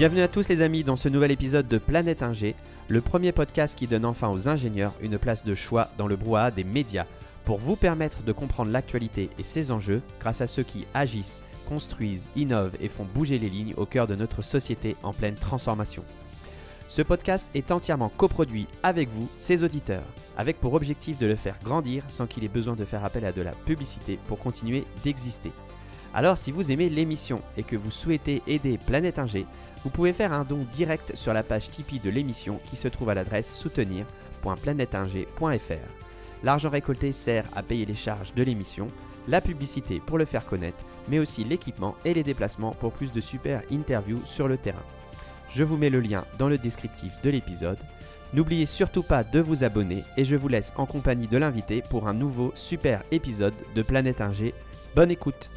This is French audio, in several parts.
Bienvenue à tous les amis dans ce nouvel épisode de Planète Ingé, le premier podcast qui donne enfin aux ingénieurs une place de choix dans le brouhaha des médias pour vous permettre de comprendre l'actualité et ses enjeux grâce à ceux qui agissent, construisent, innovent et font bouger les lignes au cœur de notre société en pleine transformation. Ce podcast est entièrement coproduit avec vous, ses auditeurs, avec pour objectif de le faire grandir sans qu'il ait besoin de faire appel à de la publicité pour continuer d'exister. Alors si vous aimez l'émission et que vous souhaitez aider Planète Ingé, vous pouvez faire un don direct sur la page Tipeee de l'émission qui se trouve à l'adresse soutenir.planeteinger.fr. L'argent récolté sert à payer les charges de l'émission, la publicité pour le faire connaître, mais aussi l'équipement et les déplacements pour plus de super interviews sur le terrain. Je vous mets le lien dans le descriptif de l'épisode. N'oubliez surtout pas de vous abonner et je vous laisse en compagnie de l'invité pour un nouveau super épisode de Planète Ingé. Bonne écoute!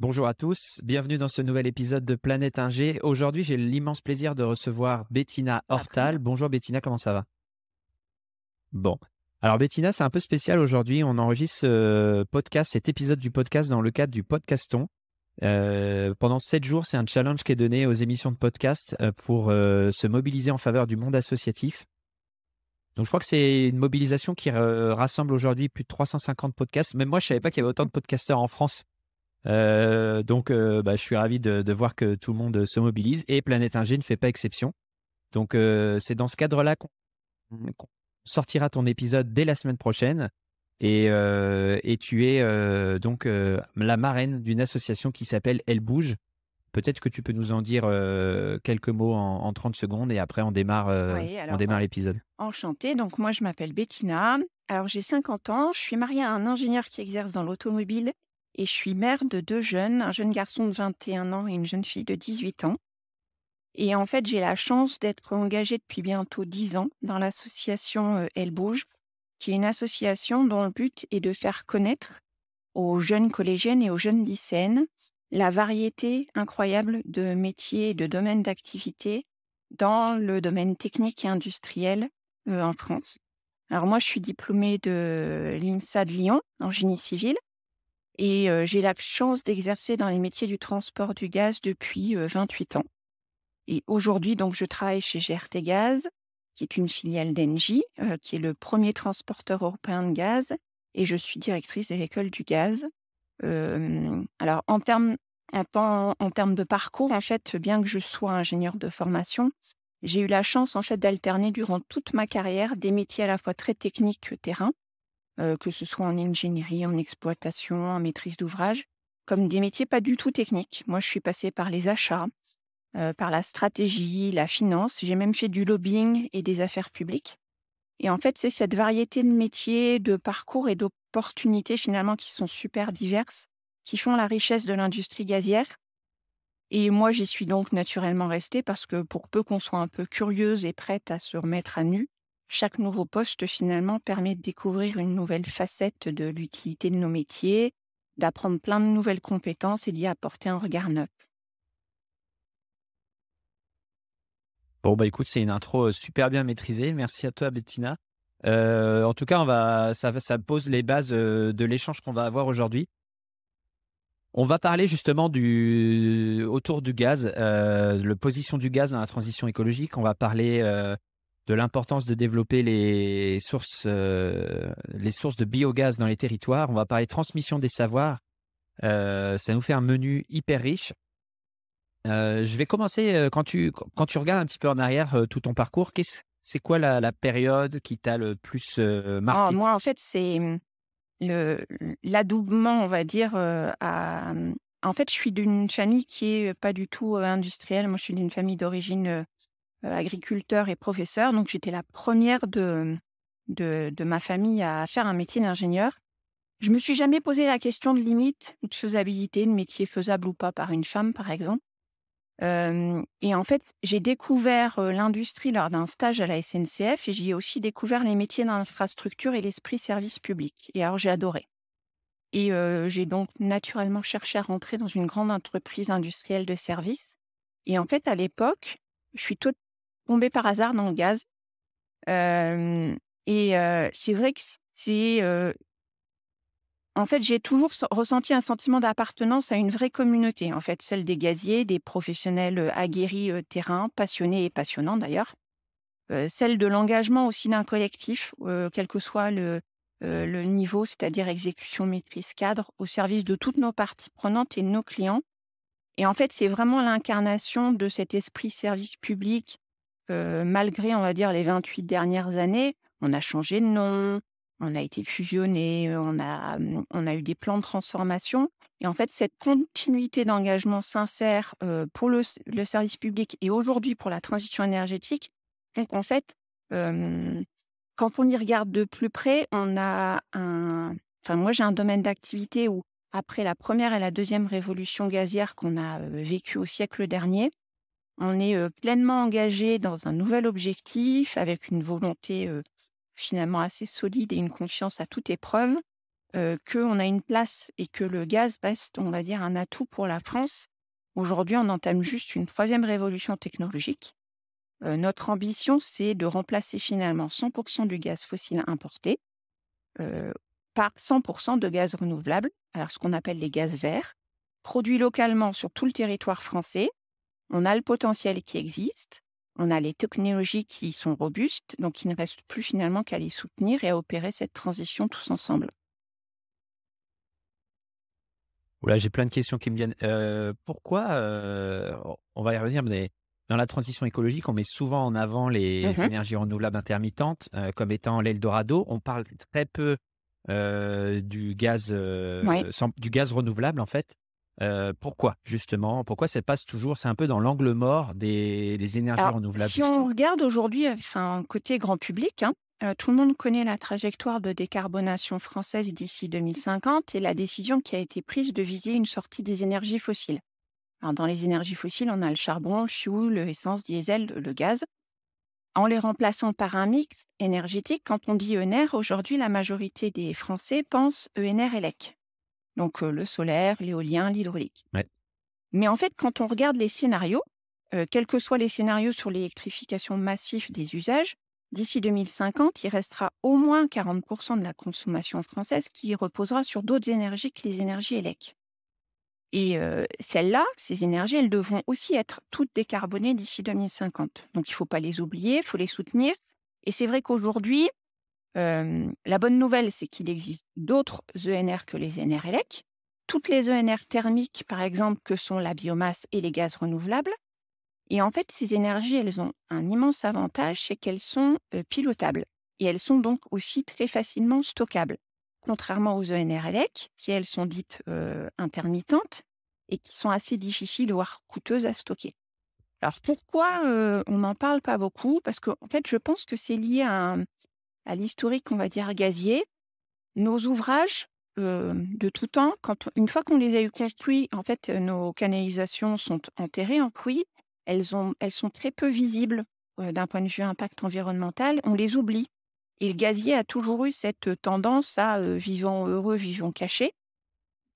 Bonjour à tous, bienvenue dans ce nouvel épisode de Planète Ingé. Aujourd'hui, j'ai l'immense plaisir de recevoir Bettina Hortal. Bonjour Bettina, comment ça va? Bon, alors Bettina, c'est un peu spécial aujourd'hui. On enregistre cet épisode du podcast dans le cadre du Podcaston. Pendant 7 jours, c'est un challenge qui est donné aux émissions de podcast pour se mobiliser en faveur du monde associatif. Donc je crois que c'est une mobilisation qui rassemble aujourd'hui plus de 350 podcasts. Même moi, je ne savais pas qu'il y avait autant de podcasteurs en France. Je suis ravi de voir que tout le monde se mobilise et Planète Ingé ne fait pas exception. Donc, c'est dans ce cadre-là qu'on sortira ton épisode dès la semaine prochaine. Et tu es la marraine d'une association qui s'appelle Elle Bouge. Peut-être que tu peux nous en dire quelques mots en 30 secondes et après on démarre l'épisode. Enchantée. Donc, moi, je m'appelle Bettina. Alors, j'ai 50 ans. Je suis mariée à un ingénieur qui exerce dans l'automobile. Et je suis mère de 2 jeunes, un jeune garçon de 21 ans et une jeune fille de 18 ans. Et en fait, j'ai la chance d'être engagée depuis bientôt 10 ans dans l'association Elle Bouge, qui est une association dont le but est de faire connaître aux jeunes collégiennes et aux jeunes lycéennes la variété incroyable de métiers et de domaines d'activité dans le domaine technique et industriel en France. Alors moi, je suis diplômée de l'INSA de Lyon en génie civil. Et j'ai la chance d'exercer dans les métiers du transport du gaz depuis 28 ans. Et aujourd'hui, donc, je travaille chez GRT Gaz, qui est une filiale d'Engie, qui est le premier transporteur européen de gaz. Et je suis directrice de l'école du gaz. Alors, en termes de parcours, en fait, bien que je sois ingénieure de formation, j'ai eu la chance, en fait, d'alterner durant toute ma carrière des métiers à la fois très techniques terrain, que ce soit en ingénierie, en exploitation, en maîtrise d'ouvrage, comme des métiers pas du tout techniques. Moi, je suis passée par les achats, par la stratégie, la finance. J'ai même fait du lobbying et des affaires publiques. Et en fait, c'est cette variété de métiers, de parcours et d'opportunités finalement qui sont super diverses, qui font la richesse de l'industrie gazière. Et moi, j'y suis donc naturellement restée parce que pour peu qu'on soit un peu curieuse et prête à se remettre à nu, chaque nouveau poste, finalement, permet de découvrir une nouvelle facette de l'utilité de nos métiers, d'apprendre plein de nouvelles compétences et d'y apporter un regard neuf. Bon, bah écoute, c'est une intro super bien maîtrisée. Merci à toi, Bettina. En tout cas, ça pose les bases de l'échange qu'on va avoir aujourd'hui. On va parler justement autour du gaz, la position du gaz dans la transition écologique. On va parler de l'importance de développer les sources de biogaz dans les territoires. On va parler transmission des savoirs. Ça nous fait un menu hyper riche. Je vais commencer quand tu regardes un petit peu en arrière tout ton parcours. C'est quoi la période qui t'a le plus marqué? Moi, en fait, c'est l'adoubement, on va dire. En fait, je suis d'une famille qui est pas du tout industrielle. Moi, je suis d'une famille d'origine agriculteur et professeur. Donc, j'étais la première de ma famille à faire un métier d'ingénieur. Je me suis jamais posé la question de limite ou de faisabilité, de métier faisable ou pas par une femme, par exemple. Et en fait, j'ai découvert l'industrie lors d'un stage à la SNCF et j'y ai aussi découvert les métiers d'infrastructure et l'esprit service public. Et alors, j'ai adoré. Et j'ai donc naturellement cherché à rentrer dans une grande entreprise industrielle de services. Et en fait, à l'époque, je suis tombée par hasard dans le gaz. Et c'est vrai que c'est, en fait, j'ai toujours ressenti un sentiment d'appartenance à une vraie communauté, en fait, celle des gaziers, des professionnels, aguerris, terrain, passionnés et passionnants d'ailleurs. Celle de l'engagement aussi d'un collectif, quel que soit le niveau, c'est-à-dire exécution, maîtrise, cadre, au service de toutes nos parties prenantes et de nos clients. Et en fait, c'est vraiment l'incarnation de cet esprit service public, malgré, on va dire, les 28 dernières années. On a changé de nom, on a été fusionnés, on a eu des plans de transformation et en fait, cette continuité d'engagement sincère, pour le service public et aujourd'hui pour la transition énergétique, donc en fait, hem, quand on y regarde de plus près, on a moi, j'ai un domaine d'activité où après la première et la deuxième révolution gazière qu'on a, vécue au siècle dernier, on est, pleinement engagé dans un nouvel objectif avec une volonté, finalement assez solide et une confiance à toute épreuve, qu'on a une place et que le gaz reste, on va dire, un atout pour la France. Aujourd'hui, on entame juste une troisième révolution technologique. Notre ambition, c'est de remplacer finalement 100 du gaz fossile importé, heu, par 100 de gaz renouvelable, alors ce qu'on appelle les gaz verts, produits localement sur tout le territoire français. On a le potentiel qui existe, on a les technologies qui sont robustes, donc il ne reste plus finalement qu'à les soutenir et à opérer cette transition tous ensemble. Ouh là, j'ai plein de questions qui me viennent. Pourquoi, on va y revenir, mais dans la transition écologique, on met souvent en avant les Mmh. énergies renouvelables intermittentes, comme étant l'Eldorado. On parle très peu, du gaz, Ouais. du gaz renouvelable, en fait. Pourquoi justement? Pourquoi ça passe toujours c'est un peu dans l'angle mort des énergies Alors, renouvelables, si on justement? regarde aujourd'hui, enfin, côté grand public, hein, tout le monde connaît la trajectoire de décarbonation française d'ici 2050 et la décision qui a été prise de viser une sortie des énergies fossiles. Alors, dans les énergies fossiles, on a le charbon, le fioul, l'essence, diesel, le gaz. En les remplaçant par un mix énergétique, quand on dit ENR, aujourd'hui, la majorité des Français pensent ENR-ELEC. Donc, le solaire, l'éolien, l'hydraulique. Ouais. Mais en fait, quand on regarde les scénarios, quels que soient les scénarios sur l'électrification massive des usages, d'ici 2050, il restera au moins 40 de la consommation française qui reposera sur d'autres énergies que les énergies élec. Et celles-là, ces énergies, elles devront aussi être toutes décarbonées d'ici 2050. Donc il ne faut pas les oublier, il faut les soutenir. Et c'est vrai qu'aujourd'hui, la bonne nouvelle, c'est qu'il existe d'autres ENR que les ENR élec. Toutes les ENR thermiques, par exemple, que sont la biomasse et les gaz renouvelables. Et en fait, ces énergies, elles ont un immense avantage, c'est qu'elles sont pilotables. Et elles sont donc aussi très facilement stockables. Contrairement aux ENR élec, qui elles sont dites intermittentes et qui sont assez difficiles, voire coûteuses à stocker. Alors pourquoi on n'en parle pas beaucoup? Parce qu'en fait, je pense que c'est lié à l'historique, on va dire, gazier. Nos ouvrages de tout temps, une fois qu'on les a eu construits, en fait, nos canalisations sont enterrées en puits. Elles sont très peu visibles d'un point de vue impact environnemental. On les oublie. Et le gazier a toujours eu cette tendance à vivons heureux, vivons cachés.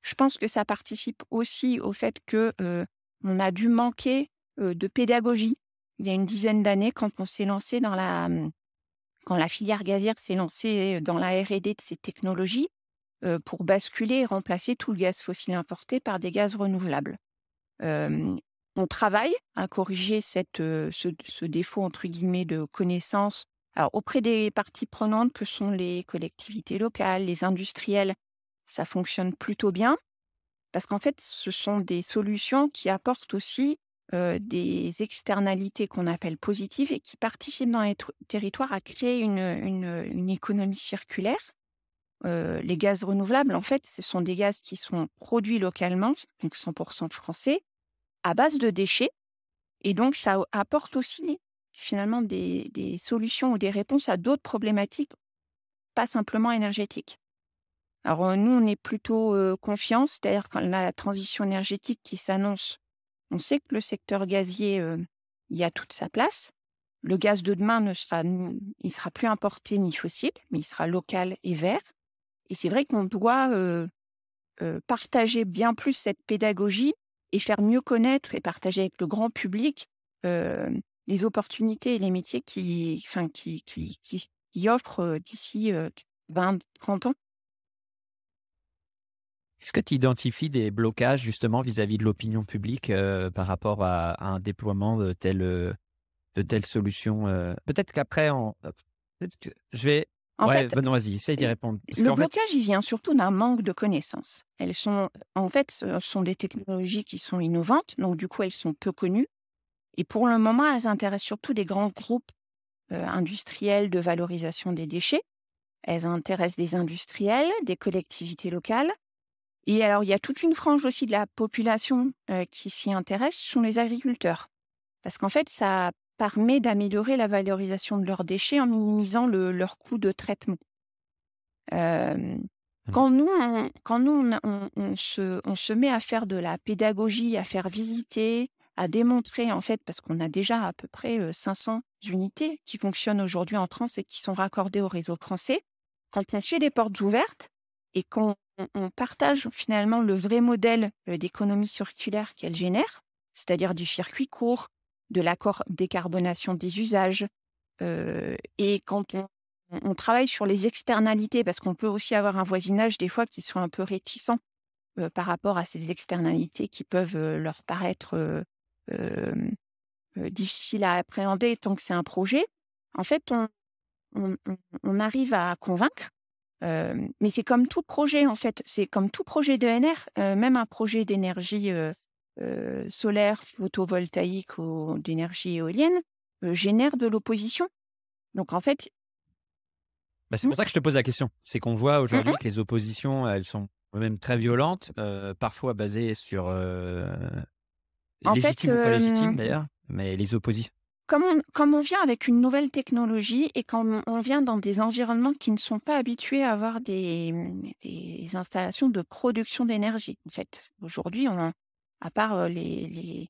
Je pense que ça participe aussi au fait que on a dû manquer de pédagogie. Il y a une dizaine d'années, quand la filière gazière s'est lancée dans la R&D de ces technologies, pour basculer et remplacer tout le gaz fossile importé par des gaz renouvelables. Hem, on travaille à corriger ce «défaut» entre guillemets de connaissances, alors auprès des parties prenantes que sont les collectivités locales, les industriels, ça fonctionne plutôt bien parce qu'en fait, ce sont des solutions qui apportent aussi, des externalités qu'on appelle positives et qui participent dans les territoires à créer une économie circulaire. Les gaz renouvelables, en fait, ce sont des gaz qui sont produits localement, donc 100 français, à base de déchets et donc ça apporte aussi finalement des solutions ou des réponses à d'autres problématiques, pas simplement énergétiques. Alors, nous, on est plutôt, confiants, c'est-à-dire quand on a la transition énergétique qui s'annonce, on sait que le secteur gazier, il y a toute sa place. Le gaz de demain il sera plus importé ni fossile, mais il sera local et vert et c'est vrai qu'on doit, partager bien plus cette pédagogie et faire mieux connaître et partager avec le grand public, les opportunités et les métiers y offre d'ici 20-30 ans. Est-ce que tu identifies des blocages justement vis-à-vis de l'opinion publique, par rapport à un déploiement de telles solutions? Peut-être qu'après peut-être que je vais En ouais, fait, bah, non, vas-y, essaye d'y répondre. Parce le qu'en fait blocage, il vient surtout d'un manque de connaissances. En fait, ce sont des technologies qui sont innovantes, donc du coup, elles sont peu connues. Et pour le moment, elles intéressent surtout des grands groupes industriels de valorisation des déchets. Elles intéressent des industriels, des collectivités locales. Et alors, il y a toute une frange aussi de la population qui s'y intéresse, ce sont les agriculteurs. Parce qu'en fait, ça permet d'améliorer la valorisation de leurs déchets en minimisant leur coût de traitement. Euh, mmh, quand nous, on se met à faire de la pédagogie, à faire visiter, à démontrer, en fait, parce qu'on a déjà à peu près 500 unités qui fonctionnent aujourd'hui en France et qui sont raccordées au réseau français, quand on fait des portes ouvertes et qu'on partage finalement le vrai modèle d'économie circulaire qu'elle génère, c'est-à-dire du circuit court, de la décarbonation des usages, et quand on travaille sur les externalités, parce qu'on peut aussi avoir un voisinage des fois qui soit un peu réticent par rapport à ces externalités qui peuvent leur paraître difficiles à appréhender tant que c'est un projet. En fait, on arrive à convaincre, mais c'est comme tout projet, en fait. C'est comme tout projet d'ENR, même un projet d'énergie solaire, photovoltaïque ou d'énergie éolienne génère de l'opposition. Donc, en fait, bah, c'est mmh, pour ça que je te pose la question. C'est qu'on voit mmh mh. aujourd'hui que les oppositions, elles sont même très violentes, parfois basées sur, En fait, légitimes ou pas légitimes d'ailleurs, mais les oppositions. comme on vient avec une nouvelle technologie et quand on vient dans des environnements qui ne sont pas habitués à avoir des installations de production d'énergie, en fait. Aujourd'hui, à part les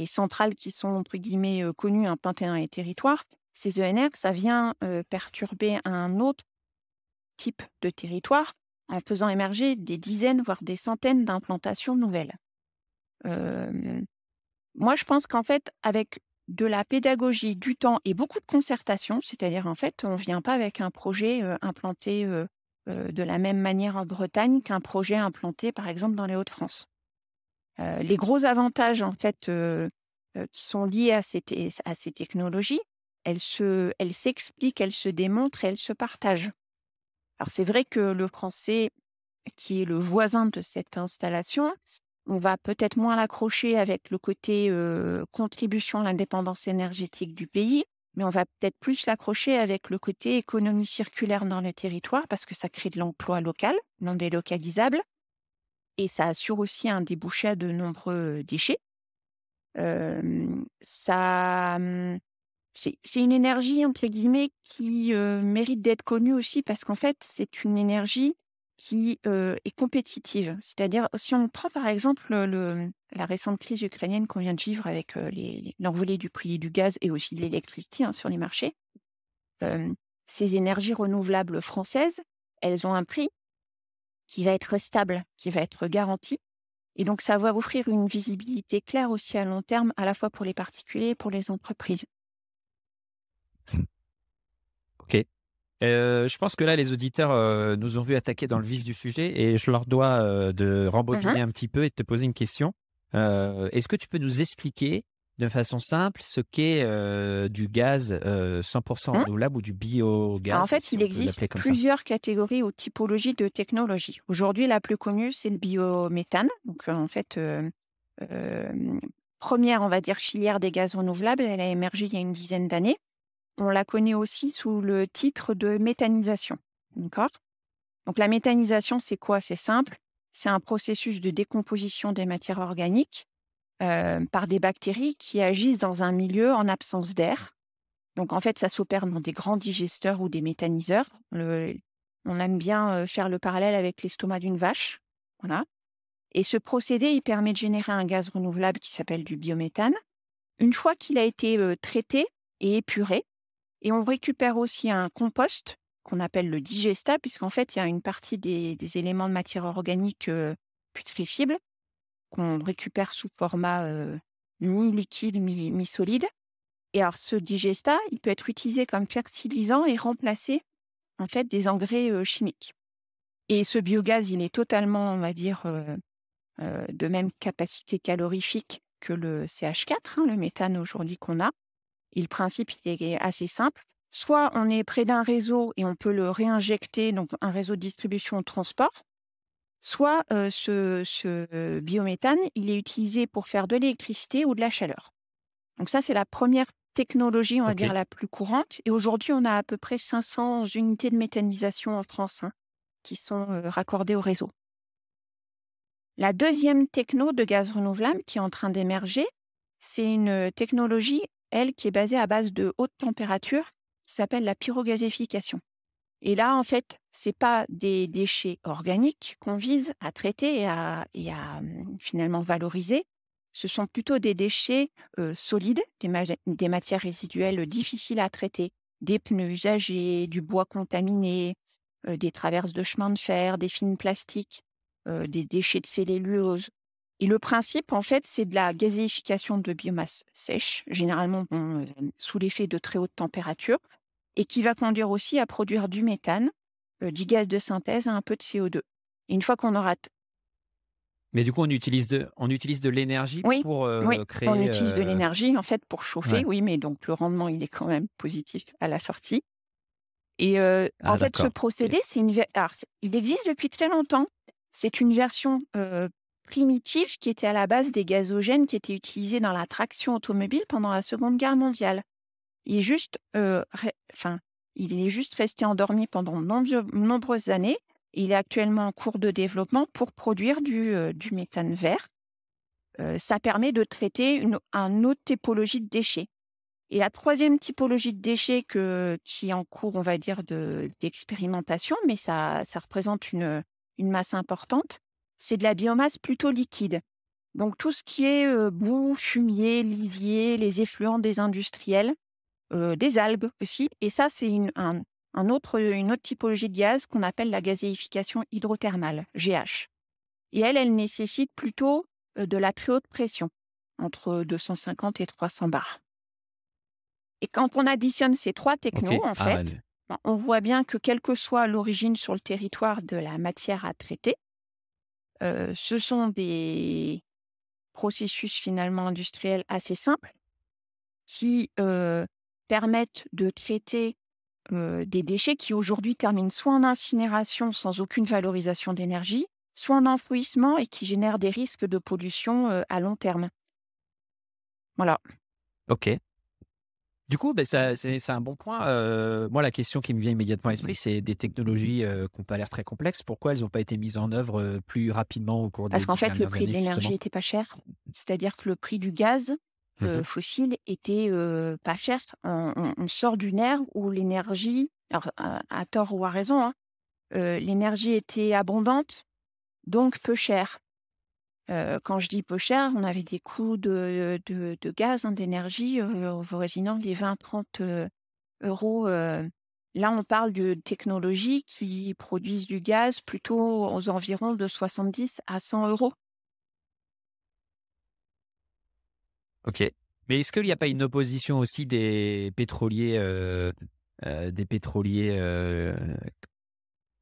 centrales qui sont, entre guillemets, connues, implantées dans les territoires, ces ENR, ça vient perturber un autre type de territoire en faisant émerger des dizaines, voire des centaines d'implantations nouvelles. Euh, Moi, je pense qu'en fait, avec de la pédagogie, du temps et beaucoup de concertation, c'est-à-dire en fait, on ne vient pas avec un projet implanté de la même manière en Bretagne qu'un projet implanté, par exemple, dans les Hauts-de-France. Les gros avantages, en fait, qui sont liés à à ces technologies, elles s'expliquent, elles se démontrent et elles se partagent. Alors, c'est vrai que le français, qui est le voisin de cette installation, on va peut-être moins l'accrocher avec le côté contribution à l'indépendance énergétique du pays, mais on va peut-être plus l'accrocher avec le côté économie circulaire dans le territoire parce que ça crée de l'emploi local, non délocalisable, et ça assure aussi un débouché à de nombreux déchets. Ça, c'est une énergie, entre guillemets, qui mérite d'être connue aussi parce qu'en fait, c'est une énergie qui est compétitive. C'est-à-dire, si on prend par exemple la récente crise ukrainienne qu'on vient de vivre avec l'envolée du prix du gaz et aussi de l'électricité sur les marchés, euh, ces énergies renouvelables françaises, elles ont un prix qui va être stable, qui va être garanti. Et donc, ça va offrir une visibilité claire aussi à long terme, à la fois pour les particuliers et pour les entreprises. OK. Je pense que là, les auditeurs, nous ont vu attaquer dans le vif du sujet et je leur dois, de Mhm. rembobiner un petit peu et de te poser une question. Est-ce que tu peux nous expliquer de façon simple ce qu'est, du gaz, 100 Mhm. renouvelable ou du Alors, en biogaz, fait, si il on peut existe l'appeler comme ça? plusieurs catégories ou typologies de technologies. Aujourd'hui, la plus connue, c'est le biométhane. Donc, en fait, euh, première, on va dire, filière des gaz renouvelables, elle a émergé il y a une dizaine d'années. On la connaît aussi sous le titre de méthanisation. D'accord? Donc, la méthanisation, c'est quoi? C'est simple. C'est un processus de décomposition des matières organiques par des bactéries qui agissent dans un milieu en absence d'air. Donc, en fait, ça s'opère dans des grands digesteurs ou des méthaniseurs. On aime bien faire le parallèle avec l'estomac d'une vache. Voilà. Et ce procédé, il permet de générer un gaz renouvelable qui s'appelle du biométhane. Une fois qu'il a été traité et épuré, et on récupère aussi un compost qu'on appelle le digestat, puisqu'en fait, il y a une partie des éléments de matière organique putréfibles qu'on récupère sous format mi-liquide, mi-solide. Et alors ce digestat, il peut être utilisé comme fertilisant et remplacer en fait des engrais, chimiques. Et ce biogaz, il est totalement, on va dire, de même capacité calorifique que le CH4, hein, le méthane aujourd'hui qu'on a. Et le principe, il est assez simple. Soit on est près d'un réseau et on peut le réinjecter, donc un réseau de distribution ou de transport, soit ce biométhane, il est utilisé pour faire de l'électricité ou de la chaleur. Donc ça, c'est la première technologie, on va dire, OK. la plus courante. Et aujourd'hui, on a à peu près 500 unités de méthanisation en France, hein, qui sont raccordées au réseau. La deuxième techno de gaz renouvelable qui est en train d'émerger, c'est une technologie, elle, qui est basée à base de haute température, qui s'appelle la pyrogazéification. Et là, en fait, c'est pas des déchets organiques qu'on vise à traiter et à finalement valoriser. Ce sont plutôt des déchets solides, des matières résiduelles difficiles à traiter, des pneus usagés, du bois contaminé, des traverses de chemin de fer, des fils plastiques, des déchets de cellulose. Et le principe, en fait, c'est de la gazéification de biomasse sèche, généralement sous l'effet de très haute température, et qui va conduire aussi à produire du méthane, du gaz de synthèse et un peu de CO2. Et une fois qu'on aura Mais du coup, on utilise de l'énergie oui, pour, oui, on créer, utilise de l'énergie, en fait, pour chauffer, ouais. oui, mais donc le rendement, il est quand même positif à la sortie. Et en Ah fait, ce d'accord, OK. procédé, c'est une ver alors il existe depuis très longtemps. C'est une version, primitive qui était à la base des gazogènes qui étaient utilisés dans la traction automobile pendant la Seconde Guerre mondiale. Il est juste, il est juste resté endormi pendant nombreuses années. Il est actuellement en cours de développement pour produire du méthane vert. Ça permet de traiter une autre typologie de déchets. Et la troisième typologie de déchets qui est en cours, on va dire, d'expérimentation, mais ça représente une masse importante, c'est de la biomasse plutôt liquide. Donc tout ce qui est, boue, fumier, lisier, les effluents des industriels, des algues aussi. Et ça, c'est une autre typologie de gaz qu'on appelle la gazéification hydrothermale, GH. Et elle nécessite plutôt de la très haute pression, entre 250 et 300 bars. Et quand on additionne ces trois technos, OK. en Ah fait, ben, on voit bien que quelle que soit l'origine sur le territoire de la matière à traiter, ce sont des processus finalement industriels assez simples qui permettent de traiter des déchets qui aujourd'hui terminent soit en incinération sans aucune valorisation d'énergie, soit en enfouissement et qui génèrent des risques de pollution à long terme. Voilà. OK. Du coup, beh, ça c'est un bon point. Moi, la question qui me vient immédiatement à l'esprit, c'est des technologies, qui ont pas l'air très complexes. Pourquoi elles ont pas été mises en œuvre, plus rapidement au cours Parce des qu'en 10 fait, le dernières prix de années, l'énergie justement? était pas cher. C'est-à-dire que le prix du gaz Mmh. fossile était pas cher. On sort d'une ère où l'énergie, alors à tort ou à raison, hein, l'énergie était abondante, donc peu chère. Quand je dis peu cher, on avait des coûts de gaz, hein, d'énergie, avoisinant les 20-30 euros. Là, on parle de technologies qui produisent du gaz plutôt aux environs de 70 à 100 euros. OK. Mais est-ce qu'il y a pas une opposition aussi des pétroliers,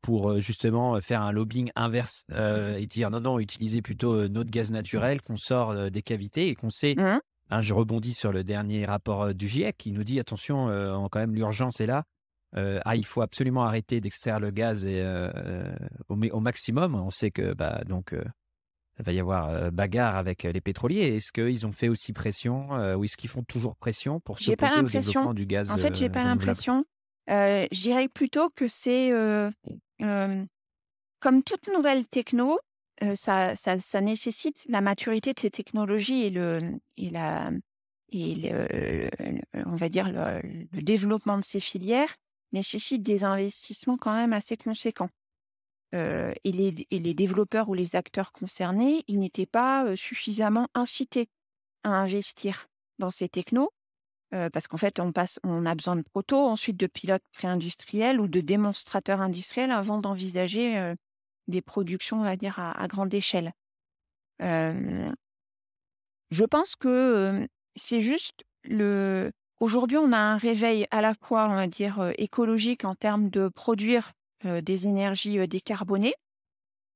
pour, justement, faire un lobbying inverse, et dire: «Non, non, utilisez plutôt, notre gaz naturel qu'on sort, des cavités» et qu'on sait, Mmh. hein, je rebondis sur le dernier rapport, du GIEC qui nous dit: «Attention, quand même l'urgence est là, il faut absolument arrêter d'extraire le gaz et au maximum». On sait que, bah, donc il va y avoir, bagarre avec, les pétroliers. Est-ce qu'ils ont fait aussi pression, ou est-ce qu'ils font toujours pression pour J'ai pas s'opposer au l'impression. développement du gaz, En fait, j'ai pas renouvelable? l'impression. Je dirais plutôt que c'est, hem, comme toute nouvelle techno, ça nécessite la maturité de ces technologies et on va dire le développement de ces filières nécessite des investissements quand même assez conséquents. Et les développeurs ou les acteurs concernés, ils n'étaient pas, suffisamment incités à investir dans ces technos. Parce qu'en fait, on a besoin de protos, ensuite de pilotes pré-industriels ou de démonstrateurs industriels avant d'envisager, des productions, on va dire, à grande échelle. Hem, je pense que, c'est juste Aujourd'hui, on a un réveil à la fois, on va dire, écologique en termes de produire, des énergies, décarbonées,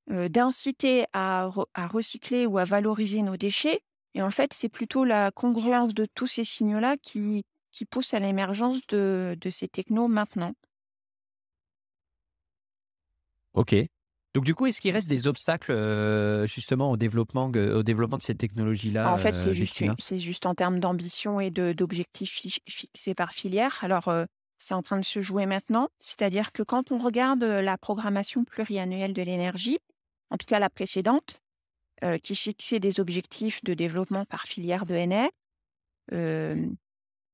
d'inciter à recycler ou à valoriser nos déchets et en fait, c'est plutôt la congruence de tous ces signaux-là qui pousse à l'émergence de ces technos maintenant. OK. Donc du coup, est-ce qu'il reste des obstacles, justement au développement de ces En technologies-là, fait, Bettina? c'est juste en termes d'ambition et d'objectifs fixés par filière. Alors, c'est en train de se jouer maintenant. C'est-à-dire que quand on regarde, la programmation pluriannuelle de l'énergie, en tout cas la précédente, qui fixait des objectifs de développement par filière d'ENR, hem,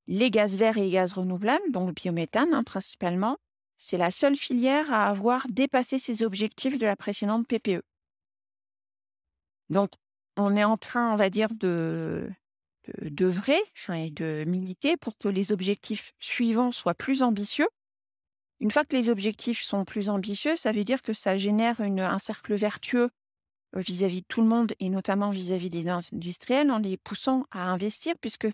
les gaz verts et les gaz renouvelables, donc le biométhane, hein, principalement, c'est la seule filière à avoir dépassé ses objectifs de la précédente PPE. Donc on est en train, on va dire, d'œuvrer, enfin et de militer pour que les objectifs suivants soient plus ambitieux. Une fois que les objectifs sont plus ambitieux, ça veut dire que ça génère un cercle vertueux, vis-à-vis de tout le monde et notamment vis-à-vis des industriels en les poussant à investir puisque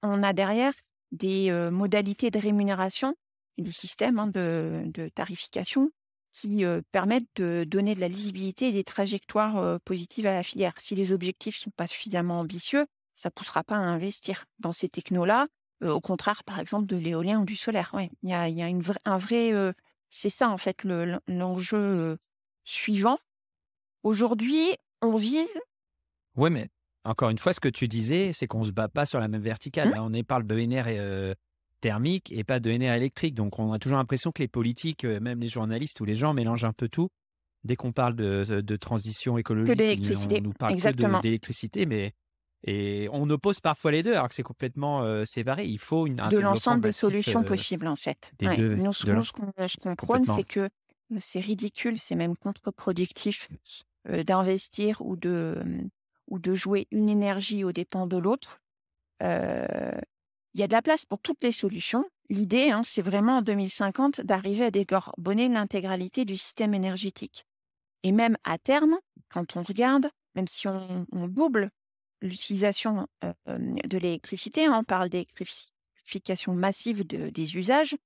on a derrière des, modalités de rémunération et des systèmes, hein, de tarification qui, permettent de donner de la lisibilité et des trajectoires, positives à la filière. Si les objectifs sont pas suffisamment ambitieux, ça poussera pas à investir dans ces technos-là, au contraire, par exemple, de l'éolien ou du solaire. Ouais, il y a un vrai, c'est ça en fait l'enjeu, suivant. Aujourd'hui, on vise Ouais, mais encore une fois, ce que tu disais, c'est qu'on se bat pas sur la même verticale. mmh, Là, on parle de NR thermique et pas de NR électrique. Donc, on a toujours l'impression que les politiques, même les journalistes ou les gens mélangent un peu tout. Dès qu'on parle de transition que écologique, on d'électricité. nous parle que Exactement. d'électricité, mais et on oppose parfois les deux, alors que c'est complètement séparé. Il faut un De développement l'ensemble des massif solutions possibles, en fait. des Ouais. deux, Nous, de l'un, ce qu'on prône, complètement. c'est que, c'est ridicule, c'est même contre-productif, d'investir ou de jouer une énergie aux dépens de l'autre. Heu, il y a de la place pour toutes les solutions. L'idée, hein, c'est vraiment en 2050 d'arriver à décarboner l'intégralité du système énergétique et même à terme, quand on regarde, même si on double l'utilisation, de l'électricité, hein, on parle d'électrification massive des usages.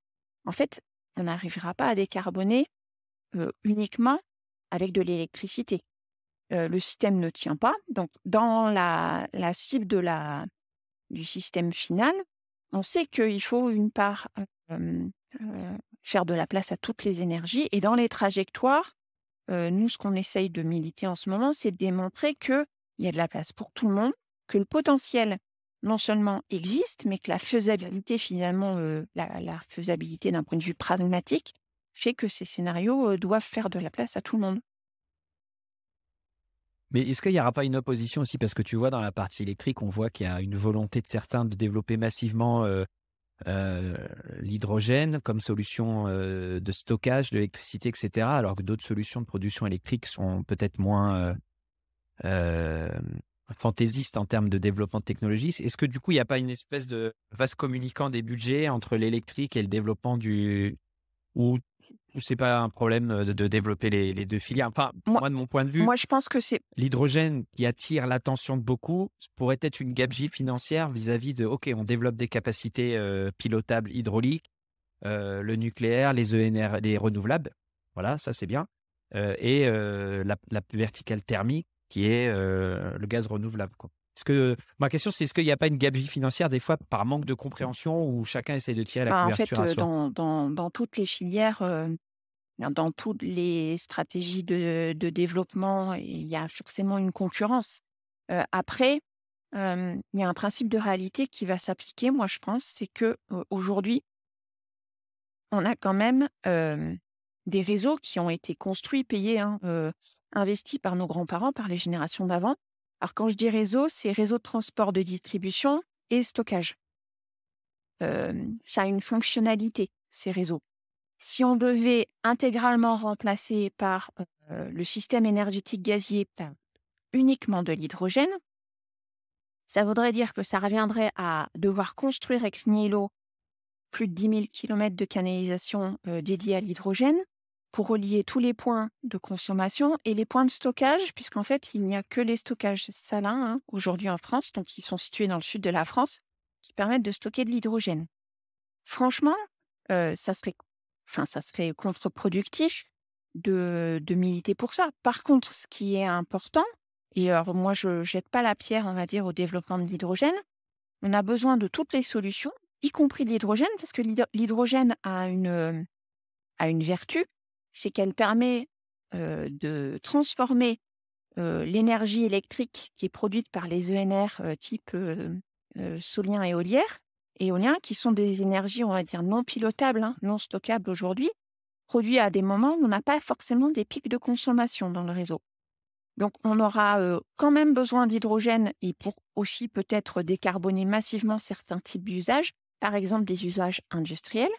En fait, on n'arrivera pas à décarboner, uniquement avec de l'électricité. Le système ne tient pas, donc dans la cible du système final, on sait qu'il faut une part, faire de la place à toutes les énergies et dans les trajectoires, nous, ce qu'on essaye de militer en ce moment, c'est de démontrer qu'il y a de la place pour tout le monde, que le potentiel, non seulement existe, mais que la faisabilité finalement, la faisabilité d'un point de vue pragmatique, fait que ces scénarios, doivent faire de la place à tout le monde. Mais est-ce qu'il n'y aura pas une opposition aussi? Parce que tu vois, dans la partie électrique, on voit qu'il y a une volonté de certains de développer massivement heu, l'hydrogène comme solution, de stockage de l'électricité et cetera, alors que d'autres solutions de production électrique sont peut-être moins, fantaisistes en termes de développement de technologie. Est-ce que du coup, il n'y a pas une espèce de vase communicant des budgets entre l'électrique et le développement du ou c'est pas un problème, de développer les 2 filières? Enfin, Moi moi, de mon point de vue, moi, je pense que c'est l'hydrogène qui attire l'attention de beaucoup pourrait être une gabegie financière vis-à-vis de: «OK, on développe des capacités, pilotables hydrauliques, le nucléaire, les ENR, les renouvelables». Voilà, ça c'est bien, et la verticale thermique qui est, le gaz renouvelable, quoi. Est-ce que ma question, c'est est-ce qu'il n'y a pas une gabegie financière des fois par manque de compréhension où chacun essaie de tirer la en fait, couverture à soi? dans toutes les filières, dans toutes les stratégies de développement, il y a forcément une concurrence. Après, il y a un principe de réalité qui va s'appliquer, moi, je pense, c'est que, aujourd'hui, on a quand même, des réseaux qui ont été construits, payés, hein, investis par nos grands-parents, par les générations d'avant. Alors quand je dis réseau, c'est réseau de transport, de distribution et stockage. Ça a une fonctionnalité, ces réseaux. Si on devait intégralement remplacer par, le système énergétique gazier par uniquement de l'hydrogène, ça voudrait dire que ça reviendrait à devoir construire ex nihilo plus de 10 000 kilomètres de canalisation, dédiés à l'hydrogène pour relier tous les points de consommation et les points de stockage, puisqu'en fait, il n'y a que les stockages salins, hein, aujourd'hui en France, donc qui sont situés dans le sud de la France, qui permettent de stocker de l'hydrogène. Franchement, ça serait contre-productif de militer pour ça. Par contre, ce qui est important, et alors moi je jette pas la pierre, on va dire, au développement de l'hydrogène, on a besoin de toutes les solutions, y compris de l'hydrogène, parce que l'hydrogène a une vertu, c'est qu'elle permet de transformer l'énergie électrique qui est produite par les ENR type solien et éolien, qui sont des énergies, on va dire, non pilotables, non stockables aujourd'hui, produits à des moments où on n'a pas forcément des pics de consommation dans le réseau. Donc, on aura quand même besoin d'hydrogène et pour aussi peut-être décarboner massivement certains types d'usages, par exemple des usages industriels.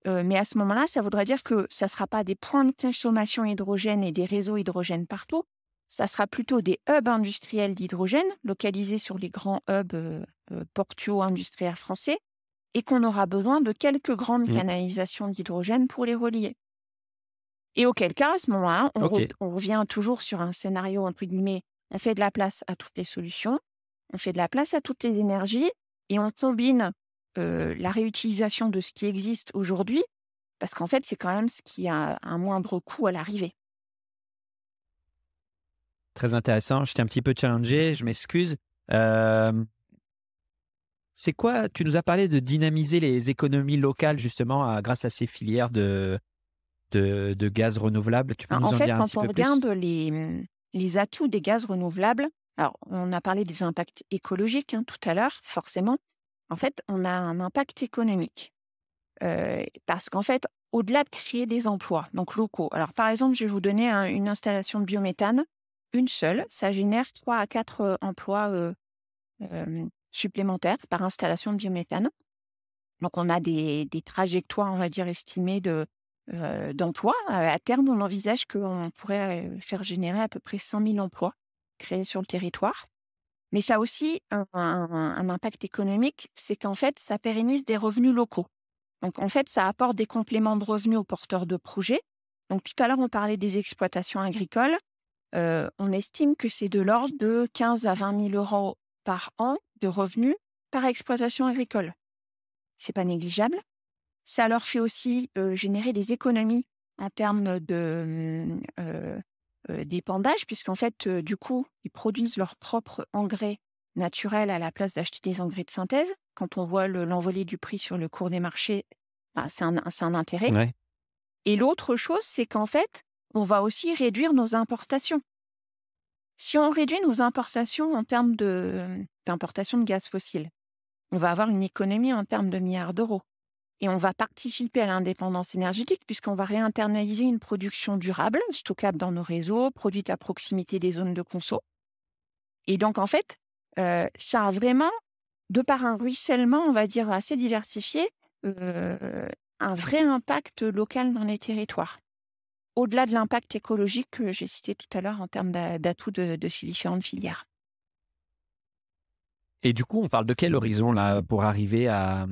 Mais à ce moment-là, ça voudrait dire que ça ne sera pas des points de consommation hydrogène et des réseaux hydrogène partout. Ça sera plutôt des hubs industriels d'hydrogène localisés sur les grands hubs portuaux industriels français et qu'on aura besoin de quelques grandes canalisations d'hydrogène pour les relier. Et auquel cas, à ce moment-là, on revient toujours sur un scénario, entre guillemets, on fait de la place à toutes les solutions, on fait de la place à toutes les énergies et on combine la réutilisation de ce qui existe aujourd'hui, parce qu'en fait, c'est quand même ce qui a un moindre coût à l'arrivée. Très intéressant. Je t'ai un petit peu challengé, je m'excuse. C'est quoi, tu nous as parlé de dynamiser les économies locales justement grâce à ces filières de gaz renouvelables. Tu peux nous en dire un petit peu plus? En fait, quand on regarde les atouts des gaz renouvelables, alors on a parlé des impacts écologiques tout à l'heure, forcément. En fait, on a un impact économique. Parce qu'en fait, au-delà de créer des emplois, donc locaux. Alors, par exemple, je vais vous donner une installation de biométhane, une seule, ça génère 3 à 4 emplois supplémentaires par installation de biométhane. Donc, on a des trajectoires, on va dire, estimées d'emplois. À terme, on envisage qu'on pourrait faire générer à peu près 100 000 emplois créés sur le territoire. Mais ça a aussi un impact économique, c'est qu'en fait, ça pérennise des revenus locaux. Donc, en fait, ça apporte des compléments de revenus aux porteurs de projets. Donc, tout à l'heure, on parlait des exploitations agricoles. On estime que c'est de l'ordre de 15 à 20 000 euros par an de revenus par exploitation agricole. C'est pas négligeable. Ça leur fait aussi générer des économies en termes d'épandage, puisqu'en fait, du coup, ils produisent leur propre engrais naturel à la place d'acheter des engrais de synthèse. Quand on voit l'envolée du prix sur le cours des marchés, c'est un intérêt. Ouais. Et l'autre chose, c'est qu'en fait, on va aussi réduire nos importations. Si on réduit nos importations en termes d'importation de gaz fossile, on va avoir une économie en termes de milliards d'euros. Et on va participer à l'indépendance énergétique puisqu'on va réinternaliser une production durable, stockable dans nos réseaux, produite à proximité des zones de conso. Et donc, en fait, ça a vraiment, de par un ruissellement, on va dire, assez diversifié, un vrai impact local dans les territoires. Au-delà de l'impact écologique que j'ai cité tout à l'heure en termes d'atouts de ces différentes filières. Et du coup, on parle de quel horizon là pour arriver à...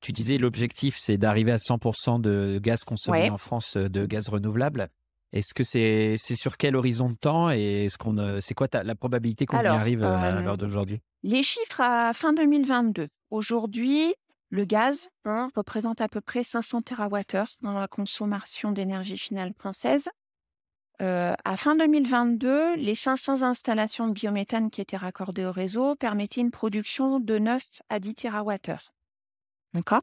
Tu disais l'objectif, c'est d'arriver à 100% de gaz consommé en France, de gaz renouvelable. Est-ce que c'est sur quel horizon de temps et c'est quoi la probabilité qu'on y arrive à l'heure d'aujourd'hui? Les chiffres à fin 2022. Aujourd'hui, le gaz représente à peu près 500 TWh dans la consommation d'énergie finale française. À fin 2022, les 500 installations de biométhane qui étaient raccordées au réseau permettaient une production de 9 à 10 TWh. D'accord ?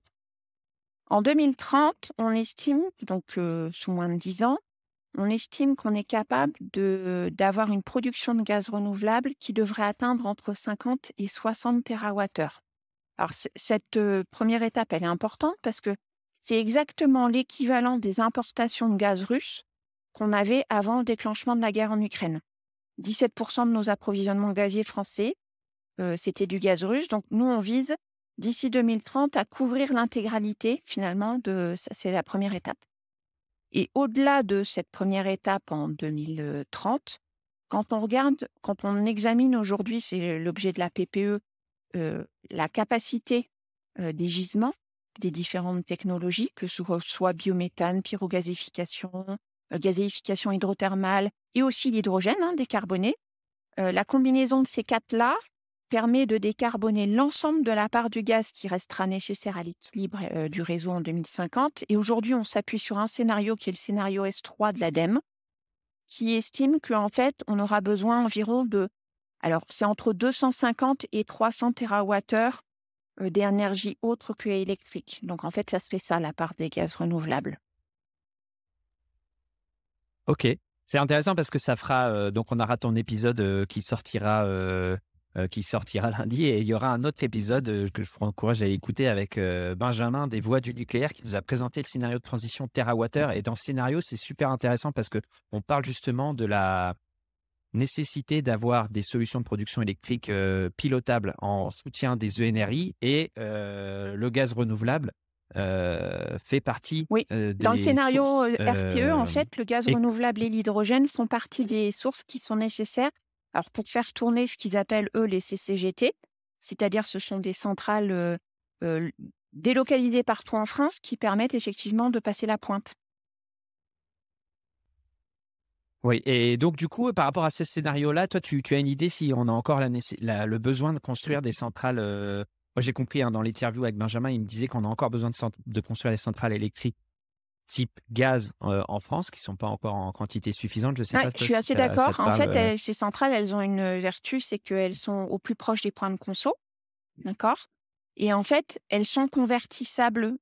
En 2030, on estime, donc sous moins de 10 ans, on estime qu'on est capable d'avoir une production de gaz renouvelable qui devrait atteindre entre 50 et 60 TWh. Alors, cette première étape, elle est importante parce que c'est exactement l'équivalent des importations de gaz russe qu'on avait avant le déclenchement de la guerre en Ukraine. 17% de nos approvisionnements gaziers français, c'était du gaz russe. Donc, nous, on vise d'ici 2030 à couvrir l'intégralité, finalement, ça, c'est la première étape. Et au-delà de cette première étape en 2030, quand on examine aujourd'hui, c'est l'objet de la PPE, la capacité des gisements, des différentes technologies, que ce soit biométhane, pyrogazéification, gazéification hydrothermale et aussi l'hydrogène décarboné. La combinaison de ces quatre-là permet de décarboner l'ensemble de la part du gaz qui restera nécessaire à l'équilibre du réseau en 2050. Et aujourd'hui, on s'appuie sur un scénario qui est le scénario S3 de l'ADEME, qui estime qu'en fait, on aura besoin environ alors c'est entre 250 et 300 TWh d'énergie autre que électrique. Donc en fait, ça se fait ça, la part des gaz renouvelables. Ok, c'est intéressant parce que ça fera. Donc, on aura ton épisode qui sortira lundi, et il y aura un autre épisode que je vous encourage à écouter avec Benjamin des Voix du nucléaire qui nous a présenté le scénario de transition TWh. Et dans ce scénario, c'est super intéressant parce que on parle justement de la nécessité d'avoir des solutions de production électrique pilotables en soutien des ENRI, et le gaz renouvelable fait partie Oui, dans le des scénario sources. RTE, en fait, le gaz Et renouvelable et l'hydrogène font partie des sources qui sont nécessaires. Alors, pour faire tourner ce qu'ils appellent, eux, les CCGT, c'est-à-dire ce sont des centrales délocalisées partout en France qui permettent effectivement de passer la pointe. oui, et donc du coup, par rapport à ces scénarios-là, toi, tu as une idée si on a encore le besoin de construire des centrales. Moi, j'ai compris dans l'interview avec Benjamin, il me disait qu'on a encore besoin de construire des centrales électriques type gaz en France, qui ne sont pas encore en quantité suffisante. Je ne sais Ouais, pas je toi, suis si assez ça d'accord. te En parle. fait, ces centrales, elles ont une vertu, c'est qu'elles sont au plus proche des points de conso, d'accord? Et en fait, elles sont convertissables.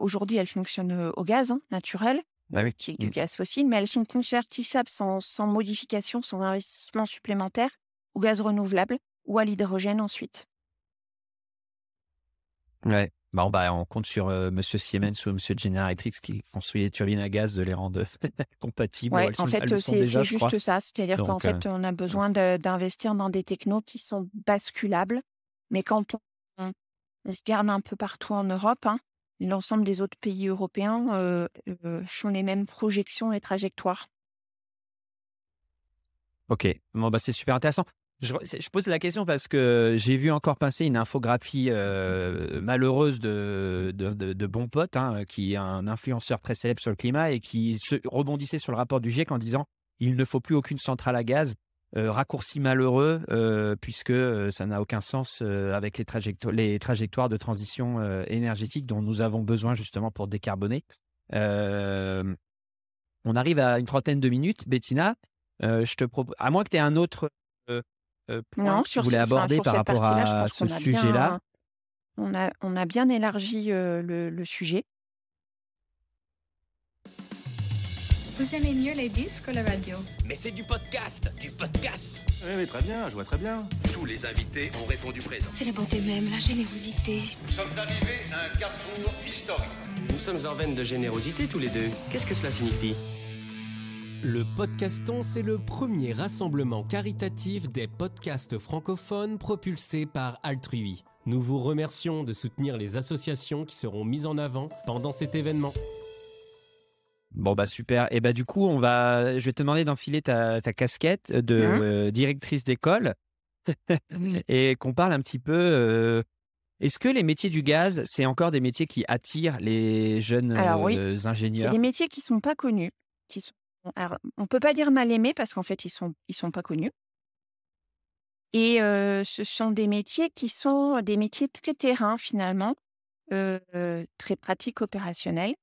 Aujourd'hui, elles fonctionnent au gaz naturel, Ah oui. qui est du gaz fossile, mais elles sont convertissables sans modification, sans investissement supplémentaire, au gaz renouvelable ou à l'hydrogène ensuite. Ouais. Bon, on compte sur Monsieur Siemens ou Monsieur General Electric qui construit les turbines à gaz de les rendre compatibles. Ouais, en Elles fait, le sont déjà, c'est je crois. juste ça. C'est-à-dire qu'en Donc, fait, on a besoin d'investir dans des technos qui sont basculables. Mais quand on se garde un peu partout en Europe, hein, l'ensemble des autres pays européens font les mêmes projections et trajectoires. ok. Bon, c'est super intéressant. Je pose la question parce que j'ai vu encore passer une infographie malheureuse de Bon Pote, qui est un influenceur très célèbre sur le climat et qui rebondissait sur le rapport du GIEC en disant il ne faut plus aucune centrale à gaz. Raccourci malheureux, puisque ça n'a aucun sens avec les trajectoires de transition énergétique dont nous avons besoin justement pour décarboner. On arrive à une trentaine de minutes. Bettina, je te propose, à moins que tu aies un autre point Non, que tu voulais aborder sur par cette rapport partie-là, je à pense ce qu'on a sujet-là. on a bien élargi le sujet. Vous aimez mieux les disques ou la radio? Mais c'est du podcast, du podcast. Oui, très bien, je vois très bien. Tous les invités ont répondu présent. C'est la bonté même, la générosité. Nous sommes arrivés à un carrefour historique. Nous sommes en veine de générosité tous les deux. Qu'est-ce que cela signifie ? Le Podcaston, c'est le premier rassemblement caritatif des podcasts francophones propulsés par Altrui. Nous vous remercions de soutenir les associations qui seront mises en avant pendant cet événement. Bon, super. Et du coup, je vais te demander d'enfiler ta casquette de directrice d'école et qu'on parle un petit peu. Est-ce que les métiers du gaz, c'est encore des métiers qui attirent les jeunes Alors oui, ingénieurs? c'est des métiers qui sont pas connus. Alors, on peut pas dire mal aimés parce qu'en fait, ils sont pas connus. Et ce sont des métiers qui sont des métiers très terrain finalement, très pratiques, opérationnels.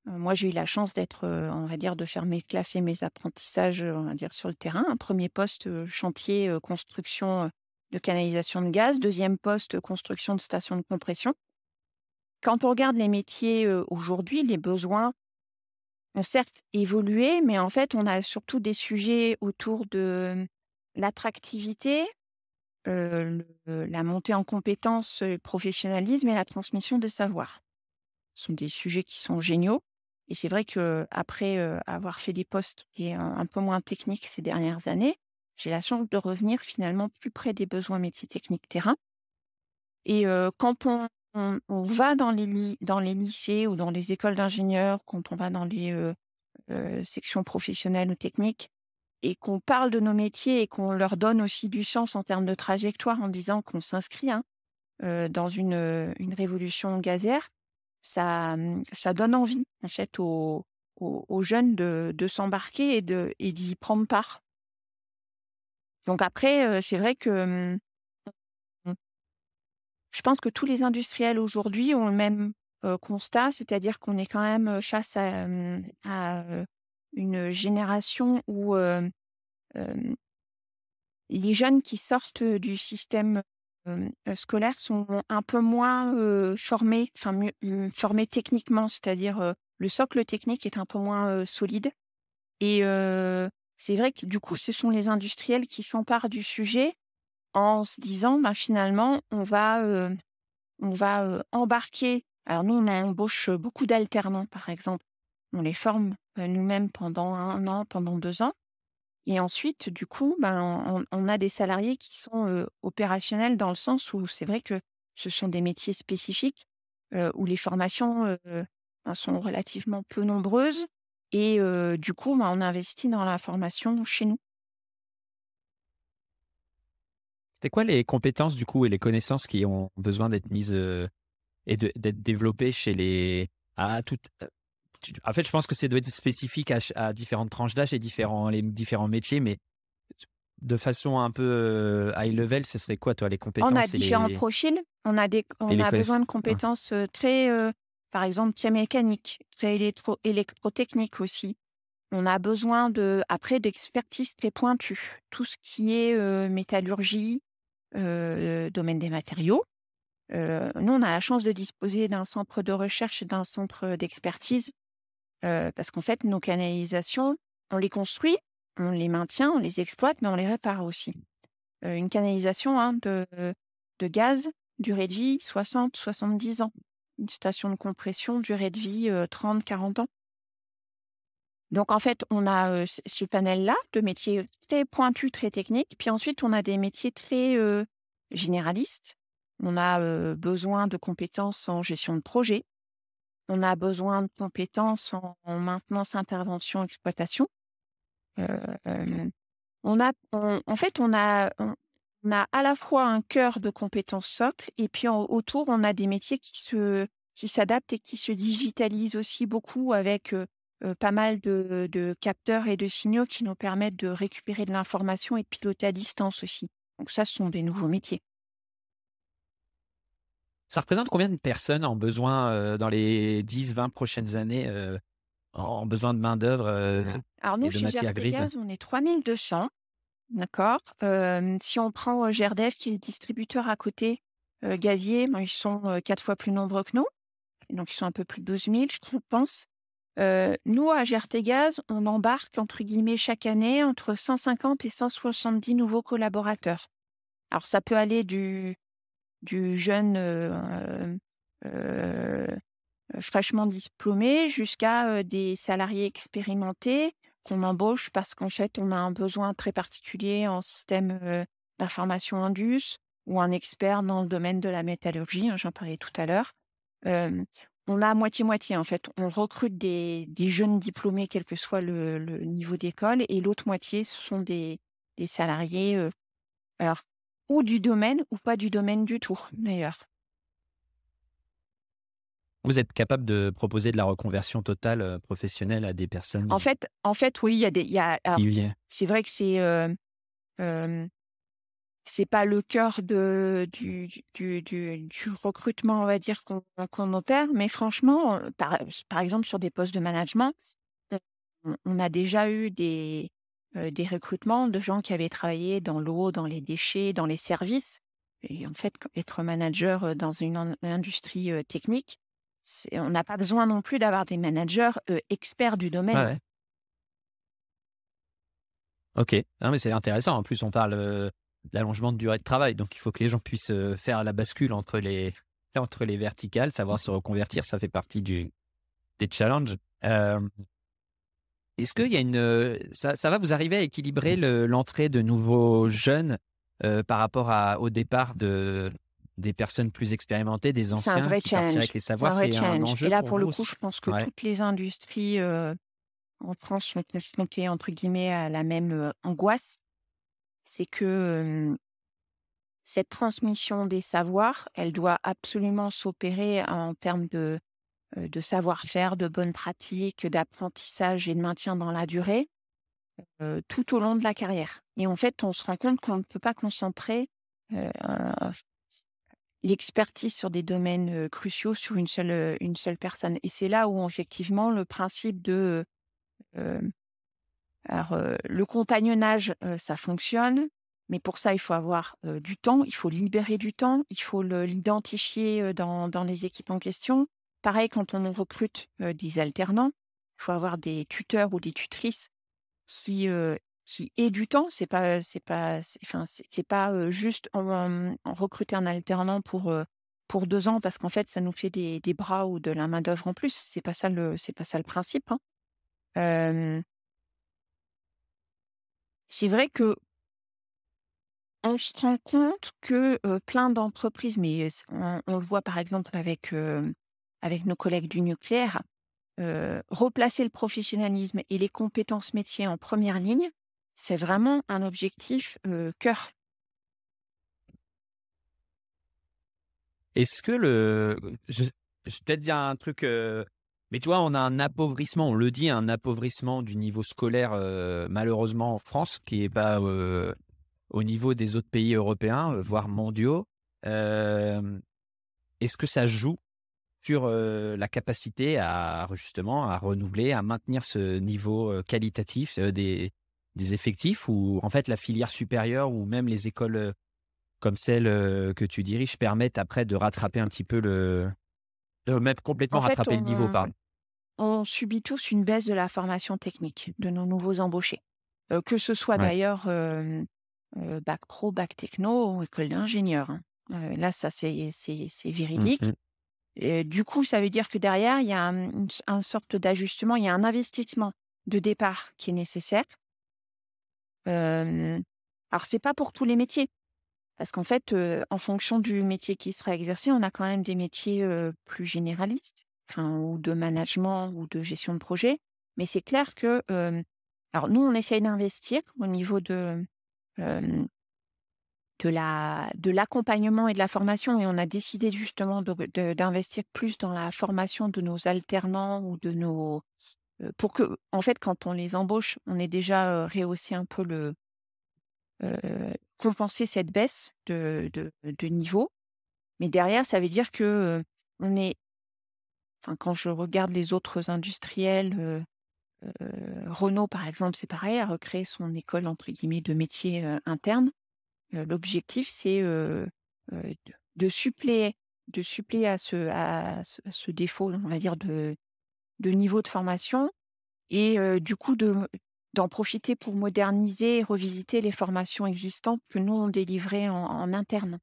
Moi, j'ai eu la chance d'être, on va dire, de faire mes classes et mes apprentissages, on va dire, sur le terrain. Un premier poste, chantier, construction de canalisation de gaz. Deuxième poste, construction de stations de compression. Quand on regarde les métiers aujourd'hui, les besoins ont certes évolué, mais en fait, on a surtout des sujets autour de l'attractivité, la montée en compétences, le professionnalisme et la transmission des savoirs. Ce sont des sujets qui sont géniaux. Et c'est vrai qu'après avoir fait des postes qui étaient un peu moins techniques ces dernières années, j'ai la chance de revenir finalement plus près des besoins métiers techniques terrain. Et quand on va dans les lycées ou dans les écoles d'ingénieurs, quand on va dans les sections professionnelles ou techniques, et qu'on parle de nos métiers et qu'on leur donne aussi du sens en termes de trajectoire en disant qu'on s'inscrit dans une révolution gazière, ça donne envie en fait aux jeunes de s'embarquer et d'y prendre part. Donc après, c'est vrai que je pense que tous les industriels aujourd'hui ont le même constat, c'est-à-dire qu'on est quand même face à une génération où les jeunes qui sortent du système scolaire sont un peu moins formés, formés techniquement, c'est-à-dire le socle technique est un peu moins solide. Et c'est vrai que du coup, ce sont les industriels qui s'emparent du sujet en se disant, finalement, on va embarquer. Alors nous, on embauche beaucoup d'alternants, par exemple. On les forme nous-mêmes pendant 1 an, pendant 2 ans. Et ensuite, du coup, on a des salariés qui sont opérationnels dans le sens où c'est vrai que ce sont des métiers spécifiques où les formations sont relativement peu nombreuses. Et du coup, on investit dans la formation chez nous. C'était quoi les compétences du coup et les connaissances qui ont besoin d'être mises et d'être développées chez les en fait, je pense que ça doit être spécifique à différentes tranches d'âge et les différents métiers, mais de façon un peu high level, ce serait quoi, toi, les compétences On a et différents profils. On a besoin de compétences très, par exemple, très mécaniques, très électrotechniques aussi. On a besoin après d'expertise très pointue. Tout ce qui est métallurgie, domaine des matériaux. Nous, on a la chance de disposer d'un centre de recherche et d'un centre d'expertise parce qu'en fait, nos canalisations, on les construit, on les maintient, on les exploite, mais on les répare aussi. Une canalisation de gaz, durée de vie 60-70 ans. Une station de compression, durée de vie 30-40 ans. Donc, en fait, on a ce panel-là de métiers très pointus, très techniques. Puis ensuite, on a des métiers très généralistes. On a besoin de compétences en gestion de projet. On a besoin de compétences en maintenance, intervention, exploitation. On a à la fois un cœur de compétences socles et puis autour, on a des métiers qui s'adaptent et qui se digitalisent aussi beaucoup avec pas mal de capteurs et de signaux qui nous permettent de récupérer de l'information et de piloter à distance aussi. Donc ça, ce sont des nouveaux métiers. Ça représente combien de personnes en besoin dans les 10-20 prochaines années en besoin de main-d'œuvre Alors nous, et de chez matières grises? GRTgaz, on est 3200. D'accord. Si on prend GRDF, qui est le distributeur à côté, gazier, ils sont 4 fois plus nombreux que nous. Donc, ils sont un peu plus de 12 000, je pense. Nous, à GRTgaz, on embarque, entre guillemets, chaque année entre 150 et 170 nouveaux collaborateurs. Alors, ça peut aller du jeune fraîchement diplômé jusqu'à des salariés expérimentés qu'on embauche parce qu'en fait, on a un besoin très particulier en système d'information Indus ou un expert dans le domaine de la métallurgie, j'en parlais tout à l'heure. On a moitié-moitié, en fait. On recrute des jeunes diplômés, quel que soit le niveau d'école, et l'autre moitié, ce sont des salariés, alors, ou du domaine ou pas du domaine du tout, d'ailleurs. Vous êtes capable de proposer de la reconversion totale professionnelle à des personnes En fait, oui, alors, qui viennent. c'est vrai que c'est pas le cœur du recrutement, on va dire, qu'on opère, mais franchement, par exemple, sur des postes de management, on a déjà eu des recrutements de gens qui avaient travaillé dans l'eau, dans les déchets, dans les services. Et en fait, être manager dans une industrie technique, on n'a pas besoin non plus d'avoir des managers experts du domaine. Ah ouais. Ok, non, mais c'est intéressant. En plus, on parle de l'allongement de durée de travail, donc il faut que les gens puissent faire la bascule entre les verticales, savoir se reconvertir, ça fait partie des challenges. Est-ce qu'il y a ça va vous arriver à équilibrer l'entrée de nouveaux jeunes par rapport au départ des personnes plus expérimentées, des anciens C'est un vrai qui partirent challenge. avec les savoirs, C'est un vrai c'est un challenge. enjeu Et là, pour pour le vous coup, aussi? je pense que Ouais. toutes les industries en France sont confrontées, entre guillemets, à la même angoisse. C'est que cette transmission des savoirs, elle doit absolument s'opérer en termes de savoir-faire, de bonnes pratiques, d'apprentissage et de maintien dans la durée tout au long de la carrière. Et en fait, on se rend compte qu'on ne peut pas concentrer l'expertise sur des domaines cruciaux sur une seule personne. Et c'est là où effectivement le principe de le compagnonnage, ça fonctionne, mais pour ça il faut avoir du temps, il faut libérer du temps, il faut l'identifier dans les équipes en question. Pareil quand on recrute des alternants, il faut avoir des tuteurs ou des tutrices qui aient du temps. C'est pas juste en recruter un alternant pour 2 ans parce qu'en fait ça nous fait des bras ou de la main d'œuvre en plus. C'est pas ça le principe, hein. C'est vrai que on se rend compte que plein d'entreprises, mais on le voit par exemple avec nos collègues du nucléaire, replacer le professionnalisme et les compétences métiers en première ligne, c'est vraiment un objectif cœur. Est-ce que je vais peut-être dire un truc, mais tu vois, on a un appauvrissement, on le dit, un appauvrissement du niveau scolaire, malheureusement en France, qui est pas au niveau des autres pays européens, voire mondiaux. Est-ce que ça joue sur la capacité justement à renouveler, à maintenir ce niveau qualitatif des effectifs, ou en fait la filière supérieure ou même les écoles comme celle que tu diriges permettent après de rattraper un petit peu de même complètement En fait, rattraper le niveau, pardon. on subit tous une baisse de la formation technique de nos nouveaux embauchés. Que ce soit Ouais. d'ailleurs bac pro, bac techno ou école d'ingénieur, hein. Là, ça c'est véridique. Mmh. Et du coup, ça veut dire que derrière, il y a un sorte d'ajustement, il y a un investissement de départ qui est nécessaire. Alors, c'est pas pour tous les métiers, parce qu'en fait, en fonction du métier qui sera exercé, on a quand même des métiers plus généralistes, enfin, ou de management ou de gestion de projet. Mais c'est clair que, alors nous, on essaye d'investir au niveau euh, de l'accompagnement et de la formation, et on a décidé justement d'investir plus dans la formation de nos alternants ou de nos pour que, en fait, quand on les embauche, on ait déjà rehaussé un peu compenser cette baisse de niveau. Mais derrière, ça veut dire que on est, enfin, quand je regarde les autres industriels, Renault par exemple, c'est pareil, a recréé son école entre guillemets de métier interne. L'objectif, c'est de suppléer à ce défaut, on va dire, de niveau de formation, et du coup, d'en profiter pour moderniser et revisiter les formations existantes que nous, on délivrait en interne.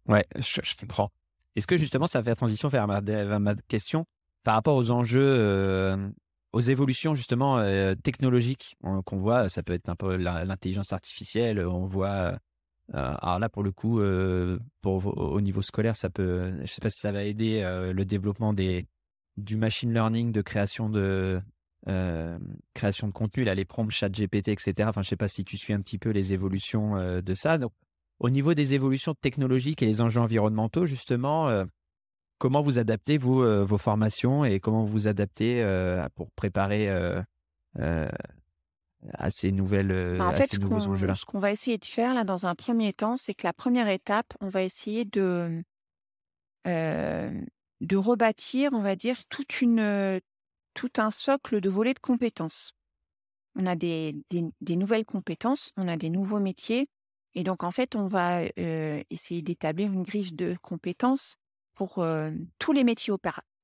Ouais, je comprends. Est-ce que justement ça fait la transition vers ma question par rapport aux enjeux, aux évolutions justement technologiques qu'on voit? Ça peut être un peu l'intelligence artificielle. On voit, alors là pour le coup, au niveau scolaire, ça peut, je sais pas si ça va aider le développement du machine learning, de création de contenu, là, les prompts ChatGPT, etc. Enfin, je sais pas si tu suis un petit peu les évolutions de ça. Donc, au niveau des évolutions technologiques et les enjeux environnementaux, justement, comment vous adaptez, vous, vos formations, et comment vous adaptez pour préparer euh, à ces En à fait, ces nouveaux enjeux-là? ce qu'on va essayer de faire là dans un premier temps, c'est que la première étape, on va essayer de rebâtir, on va dire, tout un socle de volets de compétences. On a des nouvelles compétences, on a des nouveaux métiers, et donc en fait, on va essayer d'établir une grille de compétences pour tous les métiers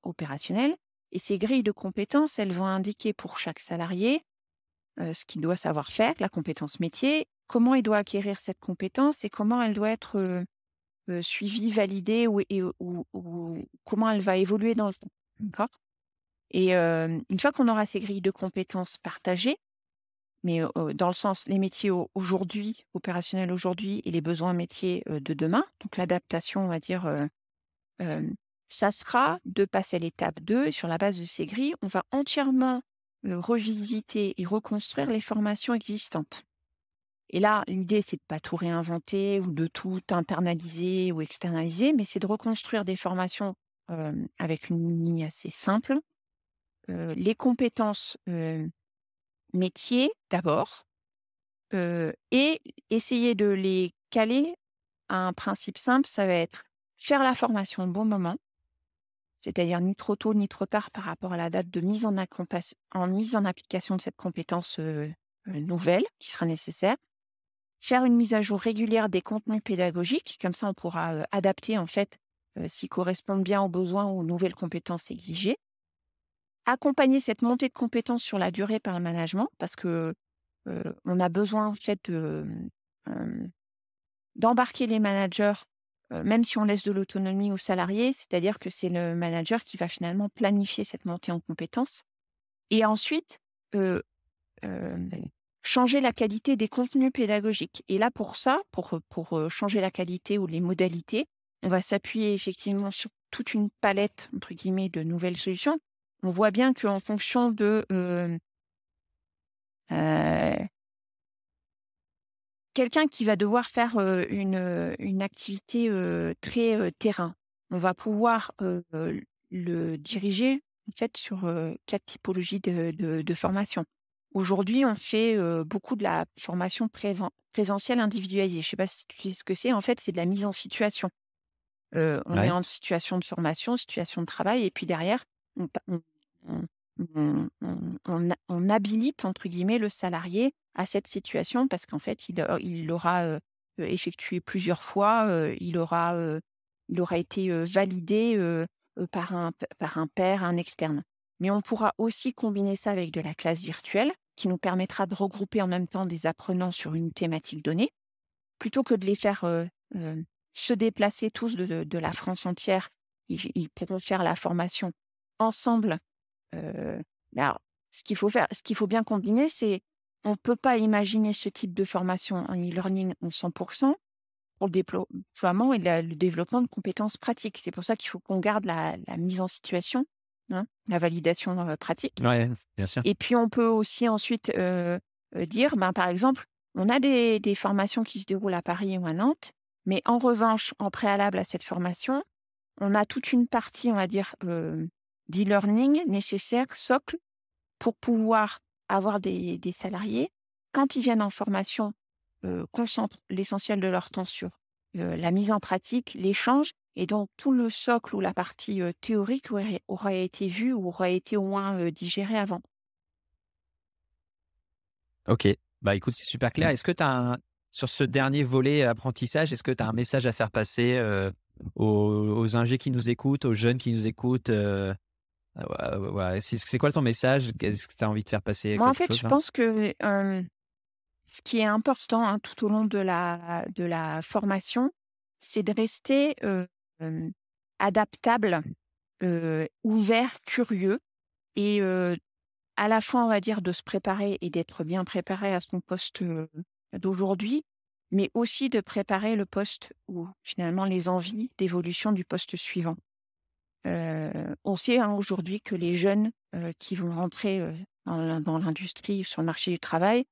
opérationnels. Et ces grilles de compétences, elles vont indiquer pour chaque salarié ce qu'il doit savoir faire, la compétence métier, comment il doit acquérir cette compétence et comment elle doit être suivie, validée, ou comment elle va évoluer dans le temps. D'accord ? Et une fois qu'on aura ces grilles de compétences partagées, mais dans le sens les métiers aujourd'hui, opérationnels aujourd'hui, et les besoins métiers de demain, donc l'adaptation, on va dire, ça sera de passer à l'étape 2. Et sur la base de ces grilles, on va entièrement revisiter et reconstruire les formations existantes. Et là, l'idée, c'est de pas tout réinventer ou de tout internaliser ou externaliser, mais c'est de reconstruire des formations avec une ligne assez simple. Les compétences métiers d'abord, et essayer de les caler a un principe simple, ça va être faire la formation au bon moment, c'est-à-dire ni trop tôt ni trop tard par rapport à la date de mise en application de cette compétence nouvelle qui sera nécessaire. Faire une mise à jour régulière des contenus pédagogiques, comme ça on pourra adapter en fait s'ils correspondent bien aux besoins ou aux nouvelles compétences exigées. Accompagner cette montée de compétences sur la durée par le management, parce que on a besoin en fait d'embarquer les managers, même si on laisse de l'autonomie aux salariés, c'est-à-dire que c'est le manager qui va finalement planifier cette montée en compétences. Et ensuite, changer la qualité des contenus pédagogiques. Et là, pour ça, pour changer la qualité ou les modalités, on va s'appuyer effectivement sur toute une palette, entre guillemets, de nouvelles solutions. On voit bien qu'en fonction de quelqu'un qui va devoir faire une activité très terrain, on va pouvoir le diriger en fait sur 4 typologies de formation. Aujourd'hui, on fait beaucoup de la formation présentielle individualisée. Je ne sais pas si tu sais ce que c'est. En fait, c'est de la mise en situation. On est en situation de formation, situation de travail, et puis derrière, on habilite, entre guillemets, le salarié à cette situation parce qu'en fait, il aura effectué plusieurs fois, il aura été validé par un pair, un externe. Mais on pourra aussi combiner ça avec de la classe virtuelle qui nous permettra de regrouper en même temps des apprenants sur une thématique donnée, plutôt que de les faire se déplacer tous de la France entière. Ils pourront faire la formation ensemble. Alors, ce qu'il faut bien combiner, c'est on ne peut pas imaginer ce type de formation en e-learning en 100% pour le déploiement et le développement de compétences pratiques. C'est pour ça qu'il faut qu'on garde la mise en situation, la validation pratique. Ouais, bien sûr. Et puis, on peut aussi ensuite dire, par exemple, on a des formations qui se déroulent à Paris ou à Nantes, mais en revanche, en préalable à cette formation, on a toute une partie, on va dire, d'e-learning nécessaire, socle, pour pouvoir avoir des salariés, quand ils viennent en formation, concentrent l'essentiel de leur temps sur la mise en pratique, l'échange, et donc tout le socle ou la partie théorique aura été vue ou aura été au moins digérée avant. Ok, bah écoute, c'est super clair. Est-ce que tu as sur ce dernier volet apprentissage, est-ce que tu as un message à faire passer aux ingés qui nous écoutent, aux jeunes qui nous écoutent c'est quoi ton message? Qu'est-ce que tu as envie de faire passer Moi, en quelque fait, chose, je pense que ce qui est important tout au long de la formation, c'est de rester adaptable, ouvert, curieux et à la fois, on va dire, de se préparer et d'être bien préparé à son poste d'aujourd'hui, mais aussi de préparer le poste ou finalement les envies d'évolution du poste suivant. On sait aujourd'hui que les jeunes qui vont rentrer dans l'industrie, sur le marché du travail,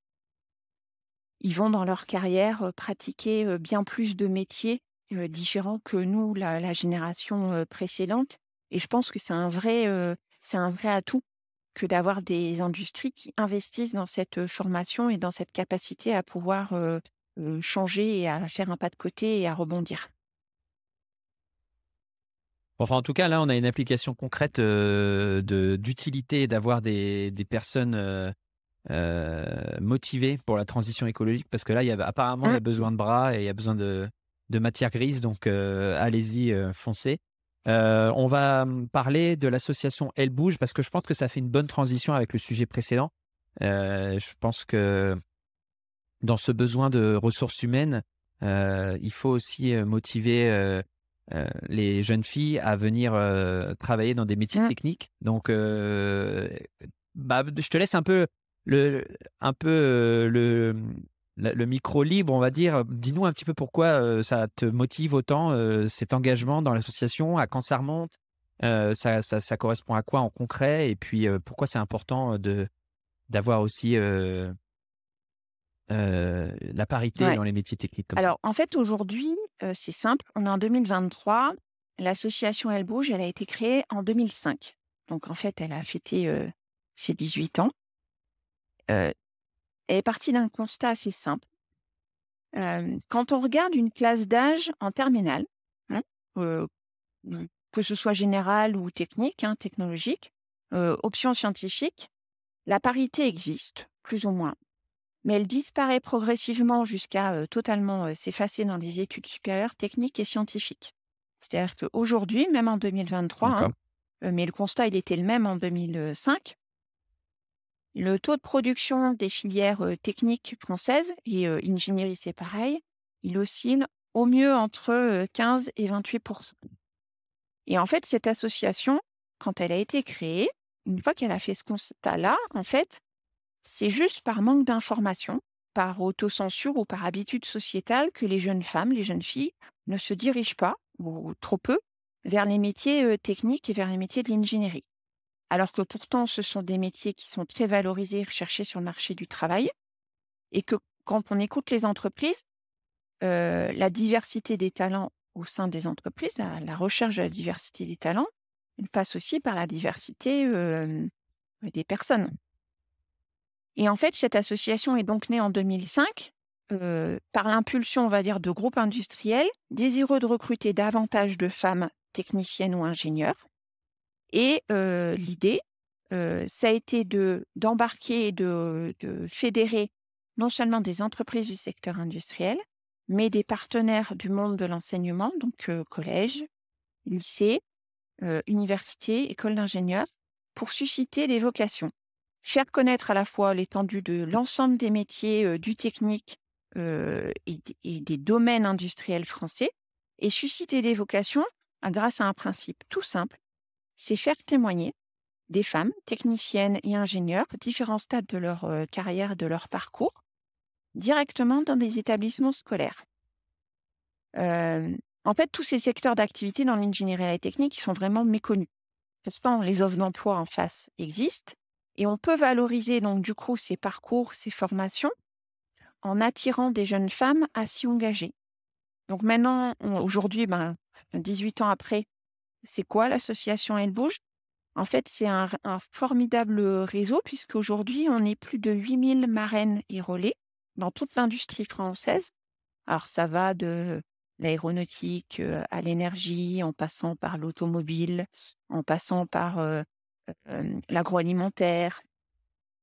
ils vont dans leur carrière pratiquer bien plus de métiers différents que nous, la génération précédente. Et je pense que c'est un vrai atout que d'avoir des industries qui investissent dans cette formation et dans cette capacité à pouvoir changer et à faire un pas de côté et à rebondir. Enfin, en tout cas, là, on a une application concrète d'utilité d'avoir des personnes motivées pour la transition écologique, parce que là, apparemment, il y a besoin de bras et il y a besoin de matière grise. Donc, allez-y, foncez. On va parler de l'association Elle Bouge, parce que je pense que ça fait une bonne transition avec le sujet précédent. Je pense que dans ce besoin de ressources humaines, il faut aussi motiver les jeunes filles à venir travailler dans des métiers techniques. Donc, je te laisse un peu le micro libre, on va dire. Dis-nous un petit peu pourquoi ça te motive autant, cet engagement dans l'association, à quand ça remonte, ça correspond à quoi en concret, et puis pourquoi c'est important d'avoir aussi la parité dans les métiers techniques comme ça. Alors, en fait, aujourd'hui, c'est simple. On est en 2023. L'association Elle Bouge, elle a été créée en 2005. Donc, en fait, elle a fêté ses 18 ans. Elle est partie d'un constat assez simple. Quand on regarde une classe d'âge en terminale, hein, euh, que ce soit générale ou technique, hein, technologique, option scientifique, la parité existe, plus ou moins. Mais elle disparaît progressivement jusqu'à totalement s'effacer dans les études supérieures techniques et scientifiques. C'est-à-dire qu'aujourd'hui, même en 2023, hein, D'accord. mais le constat il était le même en 2005, le taux de production des filières techniques françaises, et ingénierie c'est pareil, il oscille au mieux entre 15 et 28%. Et en fait, cette association, quand elle a été créée, une fois qu'elle a fait ce constat-là, en fait, c'est juste par manque d'information, par autocensure ou par habitude sociétale que les jeunes femmes, les jeunes filles ne se dirigent pas, ou trop peu, vers les métiers techniques et vers les métiers de l'ingénierie. Alors que pourtant, ce sont des métiers qui sont très valorisés et recherchés sur le marché du travail, et que quand on écoute les entreprises, la diversité des talents au sein des entreprises, la recherche de la diversité des talents, elle passe aussi par la diversité des personnes. Et en fait, cette association est donc née en 2005 par l'impulsion, on va dire, de groupes industriels désireux de recruter davantage de femmes techniciennes ou ingénieures. Et l'idée, ça a été d'embarquer et de fédérer non seulement des entreprises du secteur industriel, mais des partenaires du monde de l'enseignement, donc collèges, lycées, universités, écoles d'ingénieurs, pour susciter les vocations. Faire connaître à la fois l'étendue de l'ensemble des métiers du technique et des domaines industriels français, et susciter des vocations grâce à un principe tout simple, c'est faire témoigner des femmes techniciennes et ingénieurs à différents stades de leur carrière, de leur parcours, directement dans des établissements scolaires. En fait, tous ces secteurs d'activité dans l'ingénierie et la technique ils sont vraiment méconnus. Pourtant, les offres d'emploi en face existent et on peut valoriser donc du coup ces parcours, ces formations en attirant des jeunes femmes à s'y engager. Donc maintenant, aujourd'hui, 18 ans après, c'est quoi l'association Elle Bouge ? En fait, c'est un formidable réseau puisqu'aujourd'hui, on est plus de 8000 marraines et relais dans toute l'industrie française. Alors, ça va de l'aéronautique à l'énergie, en passant par l'automobile, en passant par l'agroalimentaire,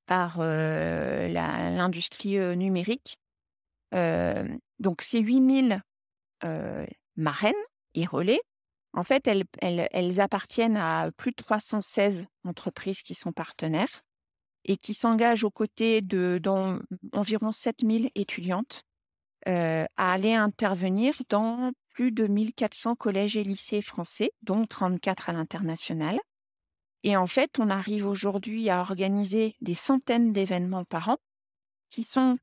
par l'industrie numérique. Donc, ces 8000 marraines et relais, en fait, elles appartiennent à plus de 316 entreprises qui sont partenaires et qui s'engagent aux côtés d'environ 7000 étudiantes à aller intervenir dans plus de 1400 collèges et lycées français, dont 34 à l'international. Et en fait, on arrive aujourd'hui à organiser des centaines d'événements par an qui sont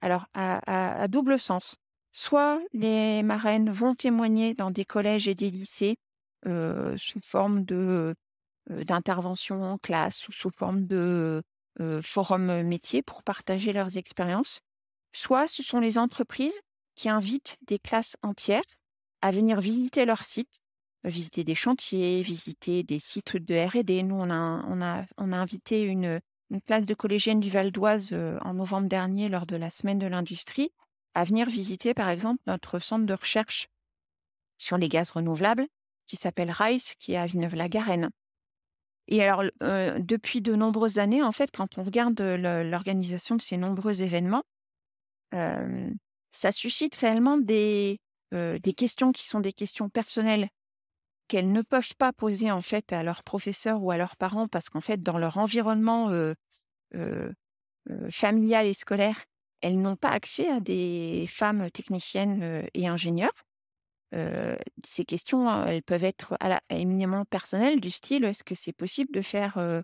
alors à double sens. Soit les marraines vont témoigner dans des collèges et des lycées sous forme d'intervention en classe ou sous forme de forum métier pour partager leurs expériences. Soit ce sont les entreprises qui invitent des classes entières à venir visiter leur site, visiter des chantiers, visiter des sites de R&D. Nous, on a invité une classe de collégiennes du Val d'Oise en novembre dernier lors de la semaine de l'industrie à venir visiter, par exemple, notre centre de recherche sur les gaz renouvelables qui s'appelle RICE, qui est à Villeneuve-la-Garenne. Et alors, depuis de nombreuses années, en fait, quand on regarde l'organisation de ces nombreux événements, ça suscite réellement des questions qui sont des questions personnelles qu'elles ne peuvent pas poser en fait à leurs professeurs ou à leurs parents parce qu'en fait, dans leur environnement familial et scolaire, elles n'ont pas accès à des femmes techniciennes et ingénieures. Ces questions, elles peuvent être éminemment personnelles, du style est-ce que c'est possible de faire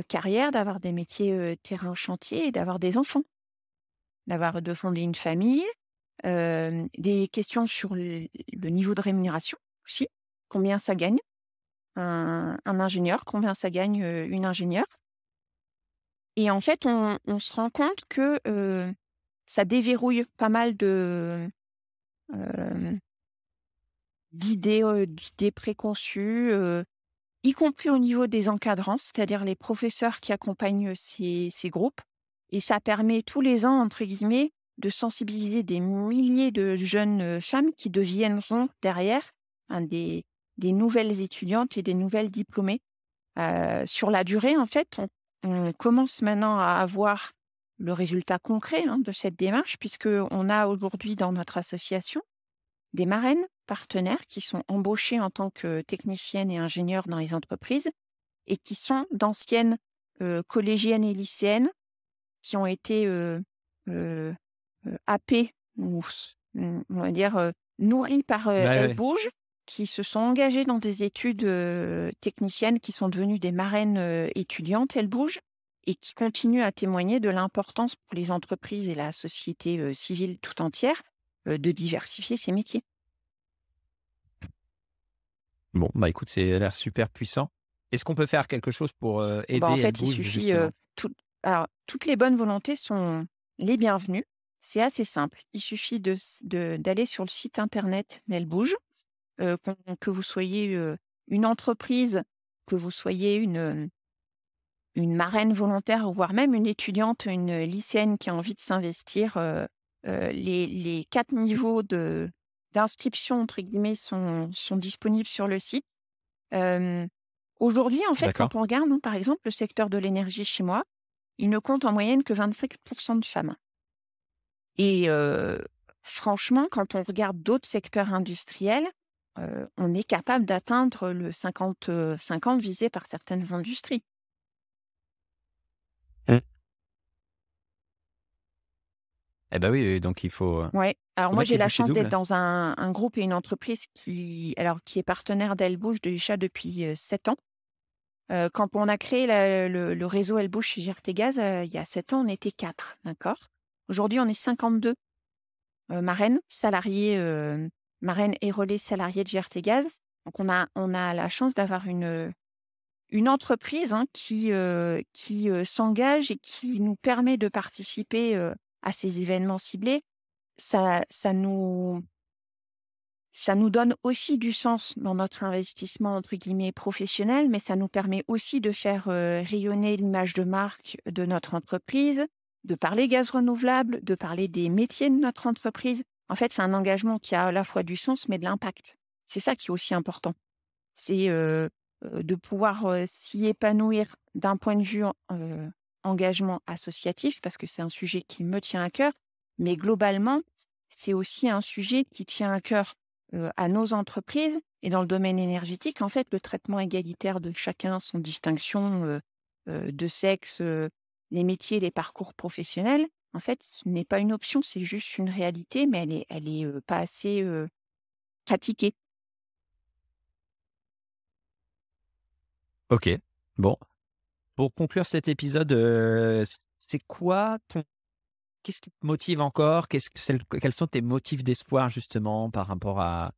carrière, d'avoir des métiers terrain chantier et d'avoir des enfants, de fonder une famille, des questions sur le niveau de rémunération aussi, combien ça gagne un ingénieur, combien ça gagne une ingénieure. Et en fait, on se rend compte que ça déverrouille pas mal d'idées préconçues, y compris au niveau des encadrants, c'est-à-dire les professeurs qui accompagnent ces groupes. Et ça permet tous les ans, entre guillemets, de sensibiliser des milliers de jeunes femmes qui deviendront derrière des nouvelles étudiantes et des nouvelles diplômées. Sur la durée, en fait, on commence maintenant à avoir le résultat concret de cette démarche, puisqu'on a aujourd'hui dans notre association des marraines partenaires qui sont embauchées en tant que techniciennes et ingénieurs dans les entreprises et qui sont d'anciennes collégiennes et lycéennes qui ont été happées, ou on va dire nourries par Elle Bouge, qui se sont engagées dans des études techniciennes, qui sont devenues des marraines étudiantes Elle Bouge, et qui continuent à témoigner de l'importance pour les entreprises et la société civile tout entière de diversifier ces métiers. Bon, bah écoute, c'est l'air super puissant. Est-ce qu'on peut faire quelque chose pour aider En fait, Elle Bouge, il suffit. justement? Alors, toutes les bonnes volontés sont les bienvenues. C'est assez simple. Il suffit d'aller sur le site internet d'Elle Bouge, que vous soyez une entreprise, que vous soyez une marraine volontaire, voire même une étudiante, une lycéenne qui a envie de s'investir. Les 4 niveaux d'inscription, entre guillemets, sont disponibles sur le site. Aujourd'hui, en fait, D'accord. quand on regarde, par exemple, le secteur de l'énergie chez moi, il ne compte en moyenne que 25% de femmes. Et franchement, quand on regarde d'autres secteurs industriels, on est capable d'atteindre le 50-50 visé par certaines industries. Eh ben oui, donc il faut Ouais. Alors faut moi, mettre j'ai les la bouchées chance d'être doubles. dans un groupe et une entreprise qui est partenaire d'Elle Bouge déjà depuis 7 ans. Quand on a créé le réseau Elle Bouge chez GRTgaz, il y a 7 ans, on était 4, d'accord? Aujourd'hui, on est 52 marraines, salariées, marraines et relais salariés de GRTgaz. Donc on a la chance d'avoir une entreprise qui s'engage et qui nous permet de participer à ces événements ciblés. Ça nous donne aussi du sens dans notre investissement, entre guillemets, professionnel, mais ça nous permet aussi de faire rayonner l'image de marque de notre entreprise, de parler gaz renouvelable, de parler des métiers de notre entreprise. En fait, c'est un engagement qui a à la fois du sens, mais de l'impact. C'est ça qui est aussi important. C'est de pouvoir s'y épanouir d'un point de vue engagement associatif, parce que c'est un sujet qui me tient à cœur, mais globalement, c'est aussi un sujet qui tient à cœur à nos entreprises. Et dans le domaine énergétique, en fait, le traitement égalitaire de chacun, sans distinction de sexe, les métiers, les parcours professionnels, en fait, ce n'est pas une option, c'est juste une réalité, mais elle est pas assez pratiquée. Ok. Bon. Pour conclure cet épisode, c'est quoi qu'est-ce qui te motive encore? Quels sont tes motifs d'espoir justement par rapport à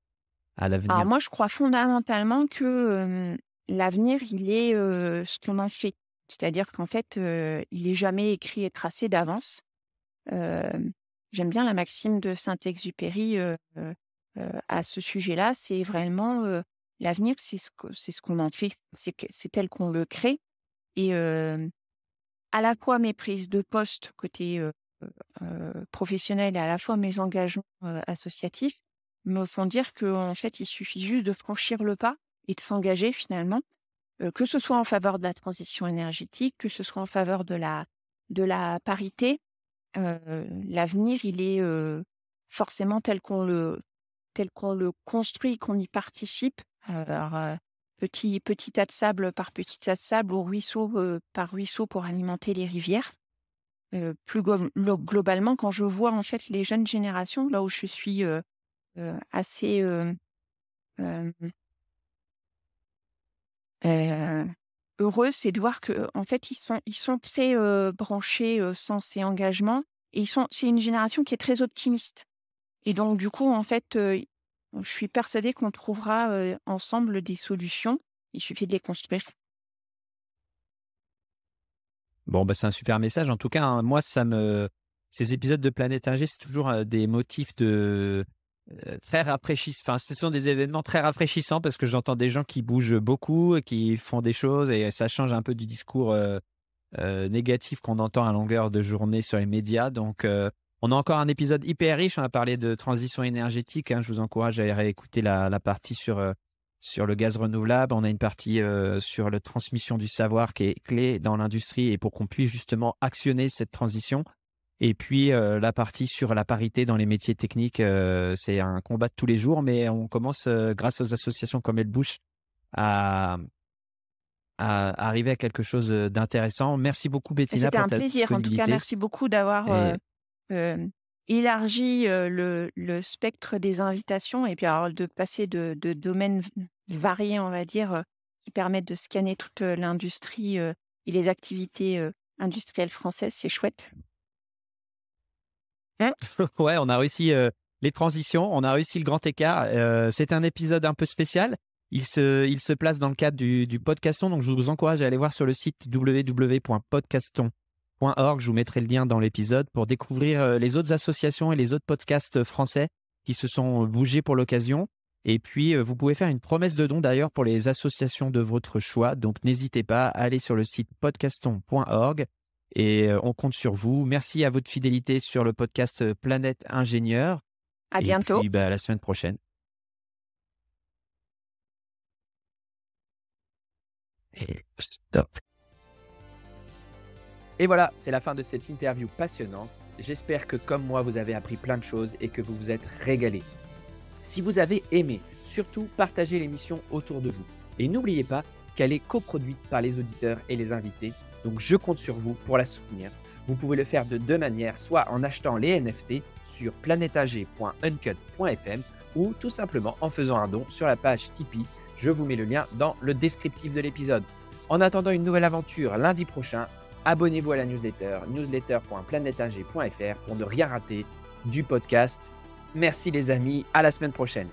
Alors l'avenir? moi, je crois fondamentalement que l'avenir, il est ce qu'on en fait. C'est-à-dire qu'en fait, il est jamais écrit et tracé d'avance. J'aime bien la maxime de Saint-Exupéry à ce sujet-là. C'est vraiment l'avenir, c'est ce qu'on en fait. C'est tel qu'on le crée. Et à la fois mes prises de poste côté professionnel et à la fois mes engagements associatifs me font dire qu'en fait, il suffit juste de franchir le pas et de s'engager finalement, que ce soit en faveur de la transition énergétique, que ce soit en faveur de la parité. L'avenir, il est forcément tel qu'on le construit, qu'on y participe. Alors, petit tas de sable par petit tas de sable, ou ruisseau par ruisseau pour alimenter les rivières. Plus globalement, quand je vois en fait les jeunes générations, là où je suis assez heureuse, c'est de voir que en fait ils sont très branchés sens et engagement, et c'est une génération qui est très optimiste. Et donc du coup, en fait, je suis persuadée qu'on trouvera ensemble des solutions. Il suffit de les construire. Bon, bah, c'est un super message. En tout cas, hein, moi, ces épisodes de Planète Ingé, c'est toujours des motifs très rafraîchissants. Enfin, ce sont des événements très rafraîchissants parce que j'entends des gens qui bougent beaucoup et qui font des choses, et ça change un peu du discours négatif qu'on entend à longueur de journée sur les médias. Donc, On a encore un épisode hyper riche. On a parlé de transition énergétique. Je vous encourage à aller réécouter la partie sur le gaz renouvelable. On a une partie sur la transmission du savoir qui est clé dans l'industrie et pour qu'on puisse justement actionner cette transition. Et puis, la partie sur la parité dans les métiers techniques, c'est un combat de tous les jours, mais on commence, grâce aux associations comme Helpbush, à arriver à quelque chose d'intéressant. Merci beaucoup, Bettina, pour ta disponibilité. C'était un plaisir. En tout cas, merci beaucoup d'avoir élargi le spectre des invitations et puis alors, de passer de domaines variés, on va dire, qui permettent de scanner toute l'industrie et les activités industrielles françaises. C'est chouette. Ouais, on a réussi les transitions, on a réussi le grand écart. C'est un épisode un peu spécial. Il se place dans le cadre du Podcaston. Donc, je vous encourage à aller voir sur le site www.podcaston.org. Je vous mettrai le lien dans l'épisode pour découvrir les autres associations et les autres podcasts français qui se sont bougés pour l'occasion. Et puis, vous pouvez faire une promesse de don d'ailleurs pour les associations de votre choix. Donc, n'hésitez pas à aller sur le site podcaston.org. Et on compte sur vous. Merci à votre fidélité sur le podcast Planète Ingénieur. À bientôt. Et puis, à la semaine prochaine. Et stop. Et voilà, c'est la fin de cette interview passionnante. J'espère que comme moi, vous avez appris plein de choses et que vous vous êtes régalés. Si vous avez aimé, surtout partagez l'émission autour de vous. Et n'oubliez pas qu'elle est coproduite par les auditeurs et les invités. Donc, je compte sur vous pour la soutenir. Vous pouvez le faire de deux manières, soit en achetant les NFT sur planetag.uncut.fm ou tout simplement en faisant un don sur la page Tipeee. Je vous mets le lien dans le descriptif de l'épisode. En attendant une nouvelle aventure lundi prochain, abonnez-vous à la newsletter newsletter.planetag.fr pour ne rien rater du podcast. Merci les amis, à la semaine prochaine.